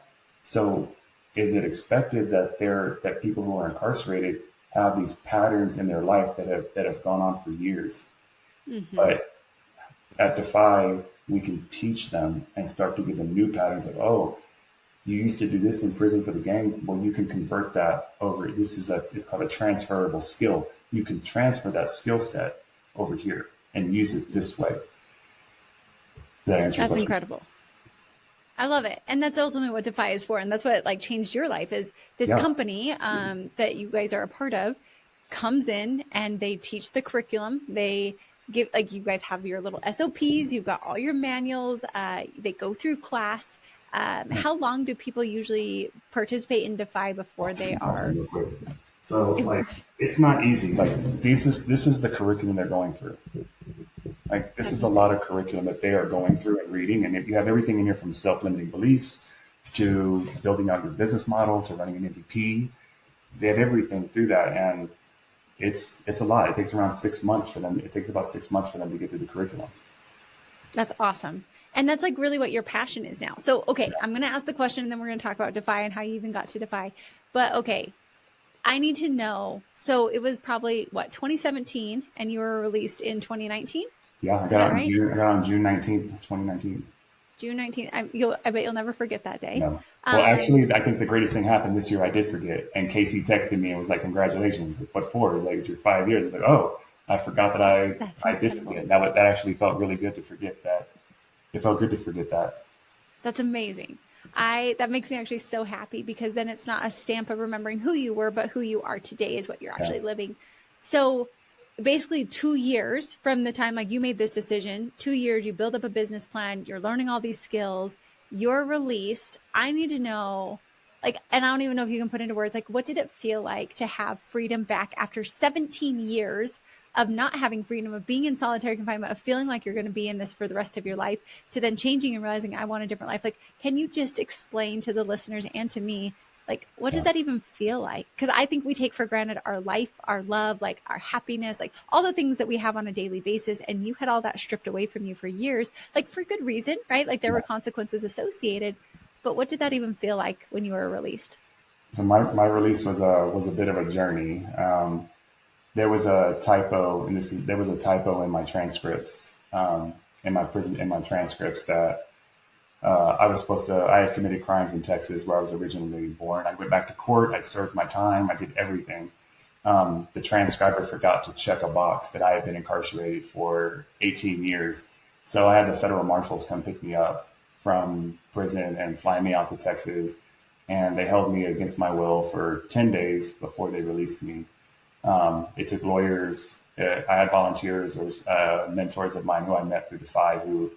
So is it expected that people who are incarcerated have these patterns in their life that have gone on for years? But at Defy, we can teach them and start to give them new patterns of, oh, you used to do this in prison for the gang. Well, you can convert that over. It's called a transferable skill. You can transfer that skill set over here and use it this way. That answer your question? That's incredible. I love it. And that's ultimately what Defy is for. And that's what like changed your life is this company that you guys are a part of comes in and they teach the curriculum. They give, like, you guys have your little SOPs, you've got all your manuals, they go through class. How long do people usually participate in Defy before they are? So like, it's not easy. Like this is the curriculum they're going through. Like this is a lot of curriculum that they are going through and reading. And if you have everything in here from self-limiting beliefs to building out your business model to running an MVP, they have everything through that. And it's a lot. It takes around 6 months for them. It takes about 6 months for them to get through the curriculum. That's awesome. And that's like really what your passion is now. So, okay, I'm going to ask the question and then we're going to talk about Defy and how you even got to Defy. But okay, I need to know. So it was probably 2017 and you were released in 2019? Yeah, I got on June 19th, 2019. June 19th. I bet you'll never forget that day. No. Well, actually, I think the greatest thing happened this year. I did forget. And Casey texted me and was like, congratulations. Like, what for? It's like, it's your 5 years. It's like, oh, I forgot that I did forget. That actually felt really good to forget that. It felt good to forget that. That's amazing. That makes me actually so happy because then it's not a stamp of remembering who you were, but who you are today is what you're actually living. So basically 2 years from the time like you made this decision, 2 years, you build up a business plan, you're learning all these skills, you're released. I need to know Like, and I don't even know if you can put into words, like, what did it feel like to have freedom back after 17 years of not having freedom, of being in solitary confinement, of feeling like you're going to be in this for the rest of your life, to then changing and realizing I want a different life? Like, can you just explain to the listeners and to me, like, what does Yeah. that even feel like? Because I think we take for granted our life, our love, like our happiness, like all the things that we have on a daily basis. And you had all that stripped away from you for years, like for good reason, right? Like there were consequences associated. But what did that even feel like when you were released? So my release was a bit of a journey. There was a typo, and there was a typo in my transcripts, in my transcripts that I had committed crimes in Texas where I was originally born. I went back to court. I served my time. I did everything. The transcriber forgot to check a box that I had been incarcerated for 18 years. So I had the federal marshals come pick me up from prison and fly me out to Texas. And they held me against my will for 10 days before they released me. It took lawyers. I had volunteers or mentors of mine who I met through Defy who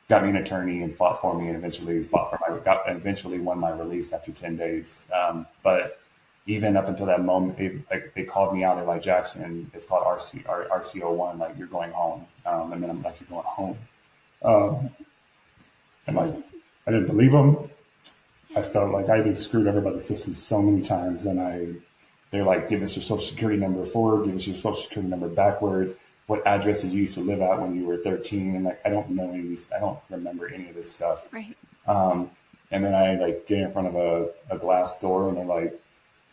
got me an attorney and fought for me, and eventually won my release after 10 days. But even up until that moment, they called me out. They're like, Jackson, it's called RCO1, like you're going home. And then I'm like, you're going home. Um, and like, I didn't believe them. I felt like I'd been screwed over by the system so many times. And they're like, give us your social security number forward, give us your social security number backwards. What address did you used to live at when you were 13? And like, I don't know any of these, I don't remember any of this stuff. Right. And then I like get in front of a glass door and they're like,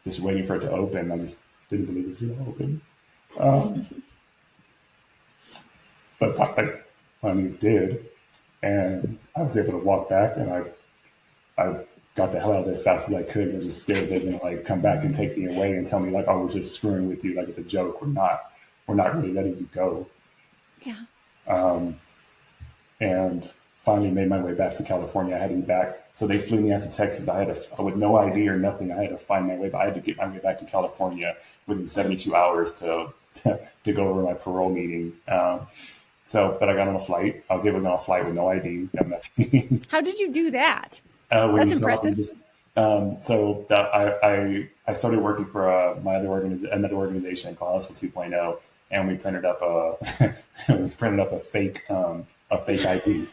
just waiting for it to open. I just didn't believe it was going to open. But I finally did. And I was able to walk back and I got the hell out of there as fast as I could. I was just scared they're going to like come back and take me away and tell me like, oh, we're just screwing with you. Like it's a joke. We're not really letting you go. Yeah. And finally made my way back to California. I had to be back. So they flew me out to Texas. With no ID or nothing, I had to find my way, but I had to get my way back to California within 72 hours to go over my parole meeting. But I got on a flight. I was able to get on a flight with no ID, no nothing. How did you do that? That's impressive. I started working for another organization called Hustle 2.0, and we printed up a fake ID.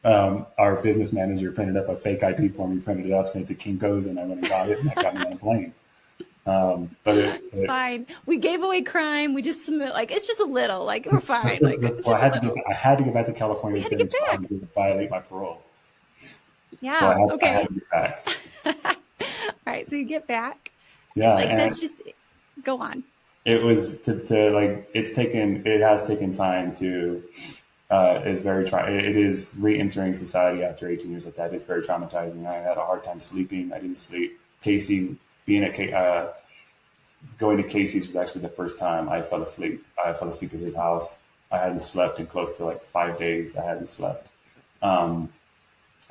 Our business manager printed up a fake ID for me, printed it up, sent it to Kinko's, and I went and got it, and that got me on a plane. But it's fine. We gave away crime. We just submit, like, it's just a little, like, we're fine. I had to get back to California to violate my parole. Yeah. So I had okay. to get back. All right. So you get back. Yeah. Like, that's just, go on. It was it has taken time to, it is re-entering society after 18 years like that. It's very traumatizing. I had a hard time sleeping. I didn't sleep. Casey, going to Casey's was actually the first time I fell asleep. I fell asleep at his house. I hadn't slept in close to like 5 days. I hadn't slept.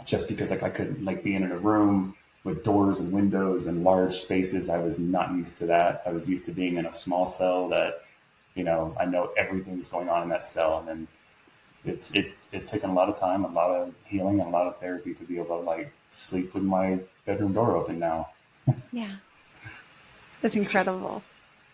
Just because like I couldn't like being in a room with doors and windows and large spaces. I was not used to that. I was used to being in a small cell that, I know everything that's going on in that cell. And then it's taken a lot of time, a lot of healing, and a lot of therapy to be able to like sleep with my bedroom door open now. Yeah. That's incredible.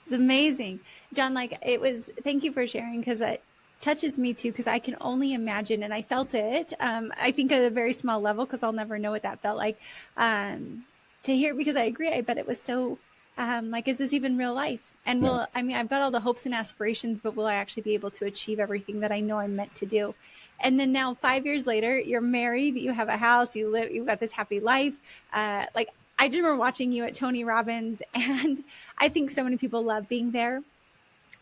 It's amazing. John, thank you for sharing, because it touches me too, because I can only imagine, and I felt it, I think at a very small level, because I'll never know what that felt like, to hear, because I agree, I bet it was so, is this even real life? And I've got all the hopes and aspirations, but will I actually be able to achieve everything that I know I'm meant to do? And then now 5 years later, you're married, you have a house, you've got this happy life. I just remember watching you at Tony Robbins, and I think so many people love being there.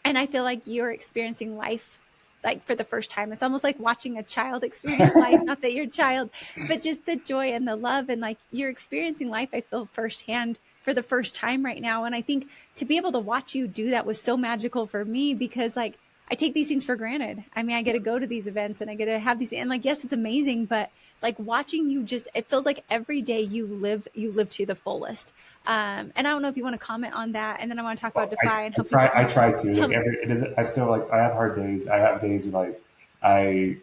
And I feel like you're experiencing life like for the first time. It's almost like watching a child experience life, not that you're a child, but just the joy and the love, and like you're experiencing life, I feel firsthand for the first time right now. And I think to be able to watch you do that was so magical for me, because like I take these things for granted. I mean, I get to go to these events and I get to have these, and like, yes, it's amazing, but like watching you it feels like every day you live to the fullest. And I don't know if you want to comment on that. And then I want to talk about Defy and help I try to. I still like, I have hard days. I have days like, I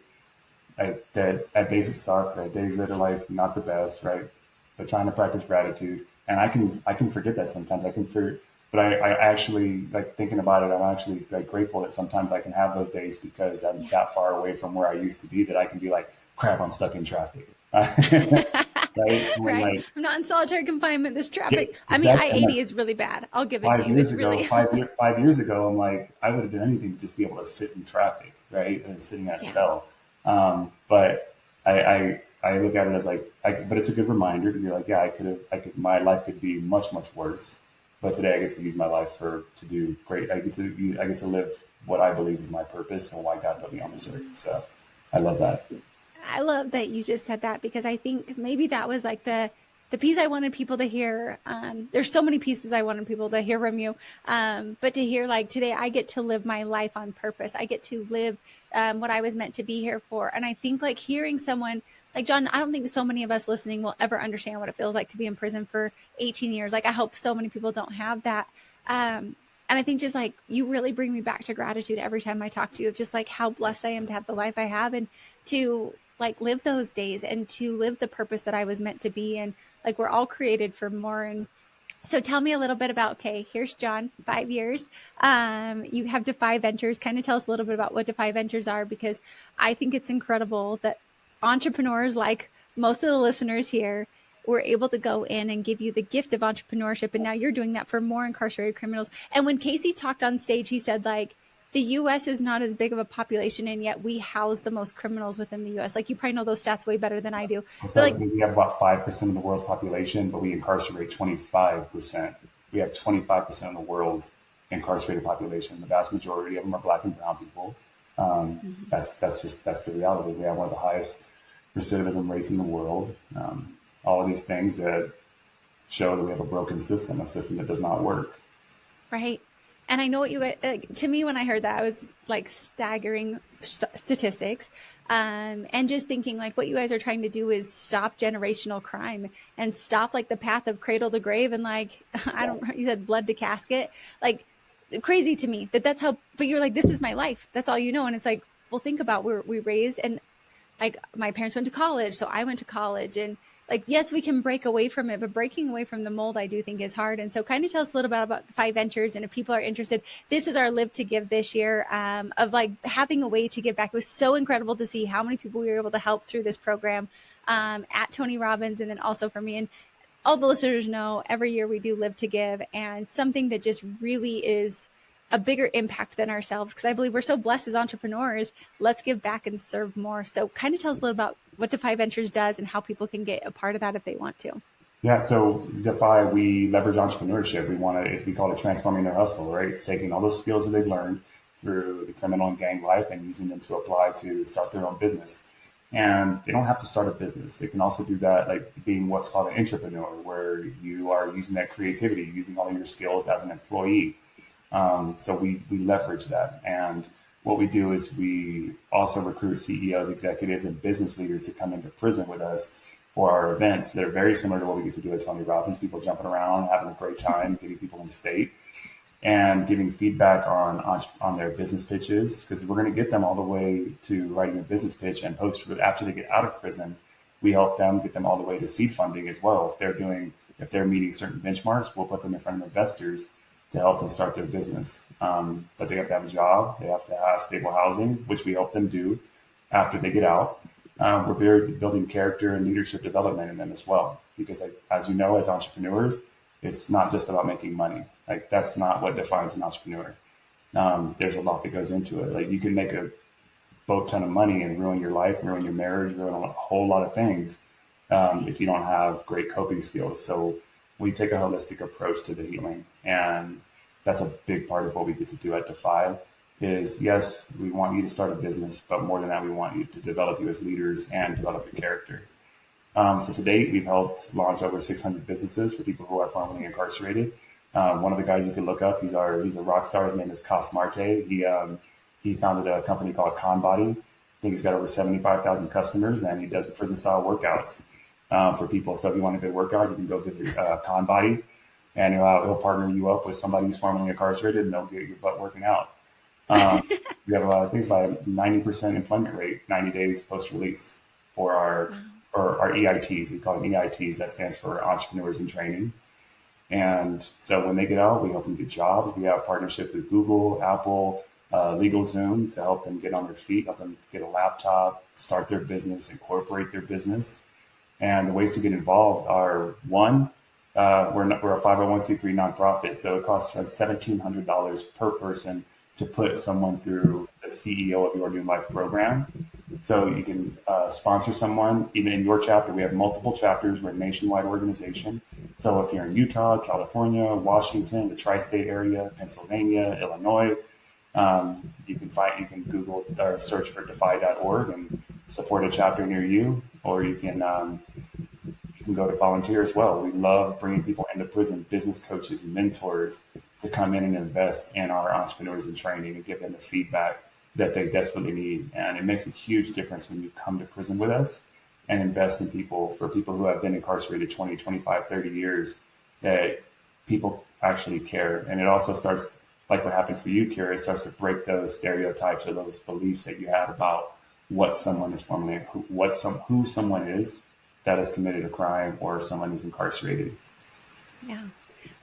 have days that suck. I have days that are like not the best, right? but trying to practice gratitude. And I can forget that sometimes. But I actually like thinking about it. I'm actually like grateful that sometimes I can have those days because I'm Yeah. that far away from where I used to be that I can be like, crap, I'm stuck in traffic. Right? When Right. like I'm not in solitary confinement. This traffic. I mean, exactly, I'm like I-80 is really bad. I'll give it to five you. years It's ago, really, 5 years ago, I'm like, I would have done anything to just be able to sit in traffic, right? And sitting in that yeah. cell. But I look at it as like, but it's a good reminder to be like, yeah, my life could be much, much worse. But today I get to use my life to do great. I get to live what I believe is my purpose and why God put me on this earth. So I love that. I love that you just said that because I think maybe that was like the piece I wanted people to hear. There's so many pieces I wanted people to hear from you, but to hear like today, I get to live my life on purpose. I get to live what I was meant to be here for. And I think like hearing someone like John, I don't think so many of us listening will ever understand what it feels like to be in prison for 18 years. Like I hope so many people don't have that. And I think just like you really bring me back to gratitude every time I talk to you of just like how blessed I am to have the life I have and to like live those days and to live the purpose that I was meant to be. And like we're all created for more. And so tell me a little bit about, okay, here's John, 5 years. You have Defy Ventures. Kind of tell us a little bit about what Defy Ventures are, because I think it's incredible that entrepreneurs like most of the listeners here were able to go in and give you the gift of entrepreneurship. And now you're doing that for more incarcerated criminals. And when Casey talked on stage, he said like, the US is not as big of a population, and yet we house the most criminals within the US. Like you probably know those stats way better than I do. But So like, we have about 5% of the world's population, but we incarcerate 25%. We have 25% of the world's incarcerated population. The vast majority of them are black and brown people. That's the reality. We have one of the highest recidivism rates in the world. All of these things that show that we have a broken system, a system that does not work. right. And I know what you, to me, when I heard that, I was like staggering statistics. And just thinking like what you guys are trying to do is stop generational crime and stop like the path of cradle to grave. And like, I don't, you said blood to casket, like crazy to me that that's how, but you're like, this is my life. That's all you know. And it's like, well, think about where we raised and like my parents went to college, so I went to college, and like yes, we can break away from it, but breaking away from the mold I do think is hard. And so kind of tell us a little bit about Defy Ventures, and if people are interested, this is our Live to Give this year, of like having a way to give back. It was so incredible to see how many people we were able to help through this program, at Tony Robbins, and then also for me. And all the listeners know every year we do Live to Give, and something that just really is a bigger impact than ourselves, because I believe we're so blessed as entrepreneurs. Let's give back and serve more. So kind of tell us a little about what Defy Ventures does and how people can get a part of that if they want to. Yeah, so Defy, we leverage entrepreneurship. We call it transforming their hustle, right? It's taking all those skills that they've learned through the criminal and gang life and using them to apply to start their own business. And they don't have to start a business. They can also do that, like being what's called an entrepreneur, where you are using that creativity, using all of your skills as an employee. So we leverage that. And what we do is we also recruit CEOs, executives, and business leaders to come into prison with us for our events that are very similar to what we get to do at Tony Robbins, people jumping around, having a great time, getting people in state, and giving feedback on their business pitches, because we're going to get them all the way to writing a business pitch and post after they get out of prison. We help them get them all the way to seed funding as well. If they're meeting certain benchmarks, we'll put them in front of investors to help them start their business. But they have to have a job, they have to have stable housing, which we help them do after they get out. We're building character and leadership development in them as well, because as you know, as entrepreneurs, it's not just about making money. Like that's not what defines an entrepreneur. There's a lot that goes into it. Like you can make a boat ton of money and ruin your life, ruin your marriage, ruin a whole lot of things if you don't have great coping skills. So we take a holistic approach to the healing, and that's a big part of what we get to do at Defy. Is yes, we want you to start a business, but more than that, we want you to develop you as leaders and develop your character. So to date, we've helped launch over 600 businesses for people who are formerly incarcerated. One of the guys you can look up, he's a rock star. His name is Cos Marte. He founded a company called Conbody. I think he's got over 75,000 customers, and he does prison style workouts for people. So if you want a good workout, you can go visit Conbody, and he'll partner you up with somebody who's formerly incarcerated, and they'll get your butt working out. We have I think it's about a 90% employment rate, 90 days post release for our or our EITs. We call them EITs. That stands for Entrepreneurs in Training. And so when they get out, we help them get jobs. We have partnerships with Google, Apple, LegalZoom to help them get on their feet, help them get a laptop, start their business, incorporate their business. And the ways to get involved are one, we're a 501c3 nonprofit, so it costs us $1,700 per person to put someone through the CEO of Your New Life program. So you can sponsor someone, even in your chapter. We have multiple chapters. We're a nationwide organization. So if you're in Utah, California, Washington, the tri-state area, Pennsylvania, Illinois, you can Google or search for defy.org and support a chapter near you, or you can go to volunteer as well. We love bringing people into prison, business coaches, mentors, to come in and invest in our entrepreneurs in training and give them the feedback that they desperately need. And it makes a huge difference when you come to prison with us and invest in people. For people who have been incarcerated 20, 25, 30 years, that people actually care. And it also starts, like what happened for you, Kiera, it starts to break those stereotypes or those beliefs that you had about what someone is formally, who someone is that has committed a crime or someone who's incarcerated. Yeah,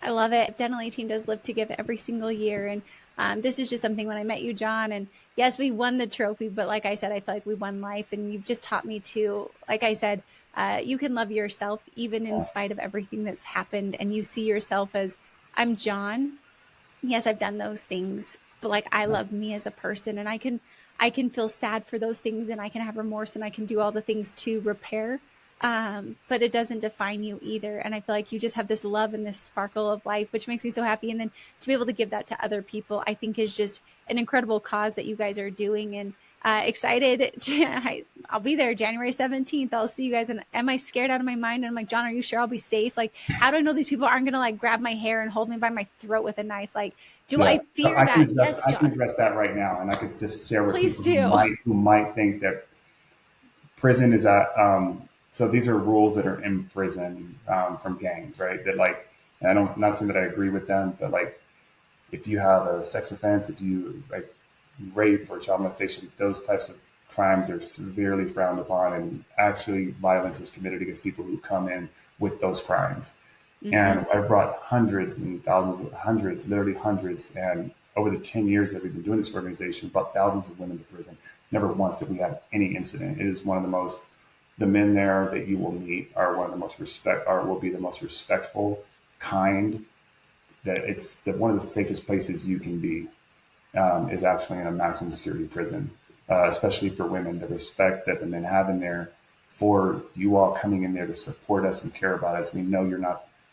I love it. Dental A Team does Live to Give every single year. And this is just something when I met you, John, and yes, we won the trophy, but like I said, I feel like we won life. And you've just taught me to, like I said, you can love yourself even in spite of everything that's happened. And you see yourself as, I'm John. Yes, I've done those things, but like I love me as a person, and I can feel sad for those things, and I can have remorse, and I can do all the things to repair. But it doesn't define you either. And I feel like you just have this love and this sparkle of life, which makes me so happy. And then to be able to give that to other people, I think is just an incredible cause that you guys are doing. And excited I'll be there January 17th. I'll see you guys. And am I scared out of my mind? And I'm like, John, are you sure I'll be safe? Like, how do I know these people aren't going to like grab my hair and hold me by my throat with a knife? Like, do I fear that? Yes, John. I can address that right now. And I could just share with Please people who might think that prison is so these are rules that are in prison from gangs, right? That like, and I'm not saying that I agree with them, but like, if you have a sex offense, if you like rape or child molestation, those types of crimes are severely frowned upon, and actually violence is committed against people who come in with those crimes. Mm-hmm. And I brought hundreds and thousands of hundreds, literally hundreds. And over the 10 years that we've been doing this organization, we brought thousands of women to prison. Never once did we have any incident. It is one of the men there that you will meet are one of the most will be the most respectful, kind, that it's one of the safest places you can be is actually in a maximum security prison, especially for women. The respect that the men have in there for you all coming in there to support us and care about us. We know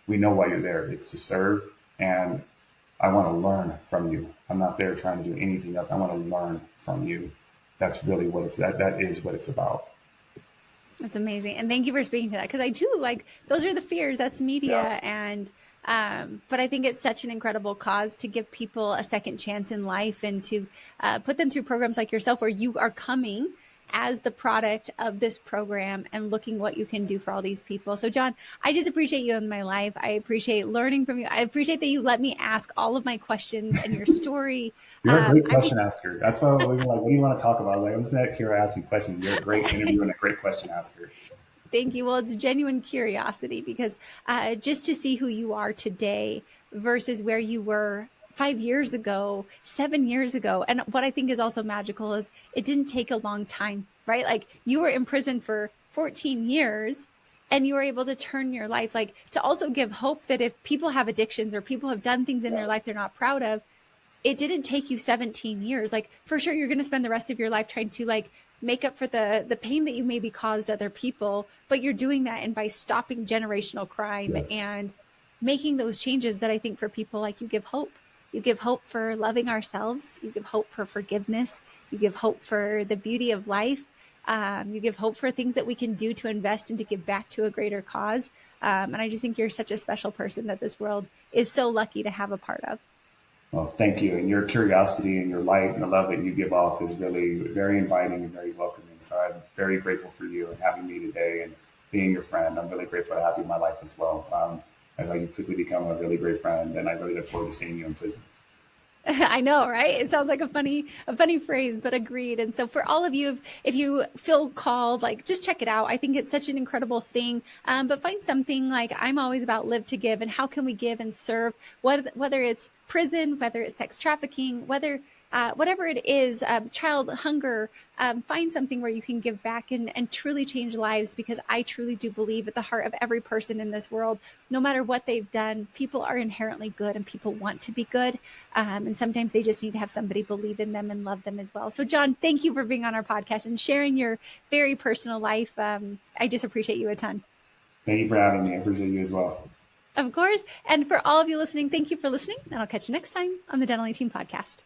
we know why you're there. It's to serve. And I want to learn from you. I'm not there trying to do anything else. I want to learn from you. That's really that is what it's about. That's amazing. And thank you for speaking to that. Because I do like, those are the fears. That's media. Yeah. And, but I think it's such an incredible cause to give people a second chance in life and to put them through programs like yourself, where you are coming as the product of this program and looking what you can do for all these people. So John, I just appreciate you in my life. I appreciate learning from you. I appreciate that you let me ask all of my questions and your story. You're a great question asker. That's why we were like, what do you want to talk about? Like, I'm just let Kiera ask me questions. You're a great interviewer and a great question asker. Thank you. Well, it's genuine curiosity, because just to see who you are today versus where you were 5 years ago, 7 years ago. And what I think is also magical is it didn't take a long time, right? Like, you were in prison for 14 years and you were able to turn your life, like, to also give hope that if people have addictions or people have done things in their life they're not proud of, it didn't take you 17 years. Like, for sure, you're going to spend the rest of your life trying to like make up for the pain that you maybe caused other people, but you're doing that and by stopping generational crime and making those changes that I think for people like you give hope. You give hope for loving ourselves. You give hope for forgiveness. You give hope for the beauty of life. You give hope for things that we can do to invest and to give back to a greater cause. And I just think you're such a special person that this world is so lucky to have a part of. Well, thank you. And your curiosity and your light and the love that you give off is really very inviting and very welcoming. So I'm very grateful for you and having me today and being your friend. I'm really grateful to have you in my life as well. I know you quickly become a really great friend, and I really look forward to seeing you in prison. I know, right? It sounds like a funny phrase, but agreed. And so for all of you, if you feel called, like just check it out. I think it's such an incredible thing. But find something like I'm always about live to give and how can we give and serve, whether it's prison, whether it's sex trafficking, whatever it is, child hunger, find something where you can give back and truly change lives, because I truly do believe at the heart of every person in this world, no matter what they've done, people are inherently good and people want to be good. And sometimes they just need to have somebody believe in them and love them as well. So, John, thank you for being on our podcast and sharing your very personal life. I just appreciate you a ton. Thank you for having me. I appreciate you as well. Of course. And for all of you listening, thank you for listening. And I'll catch you next time on the Dental Team Podcast.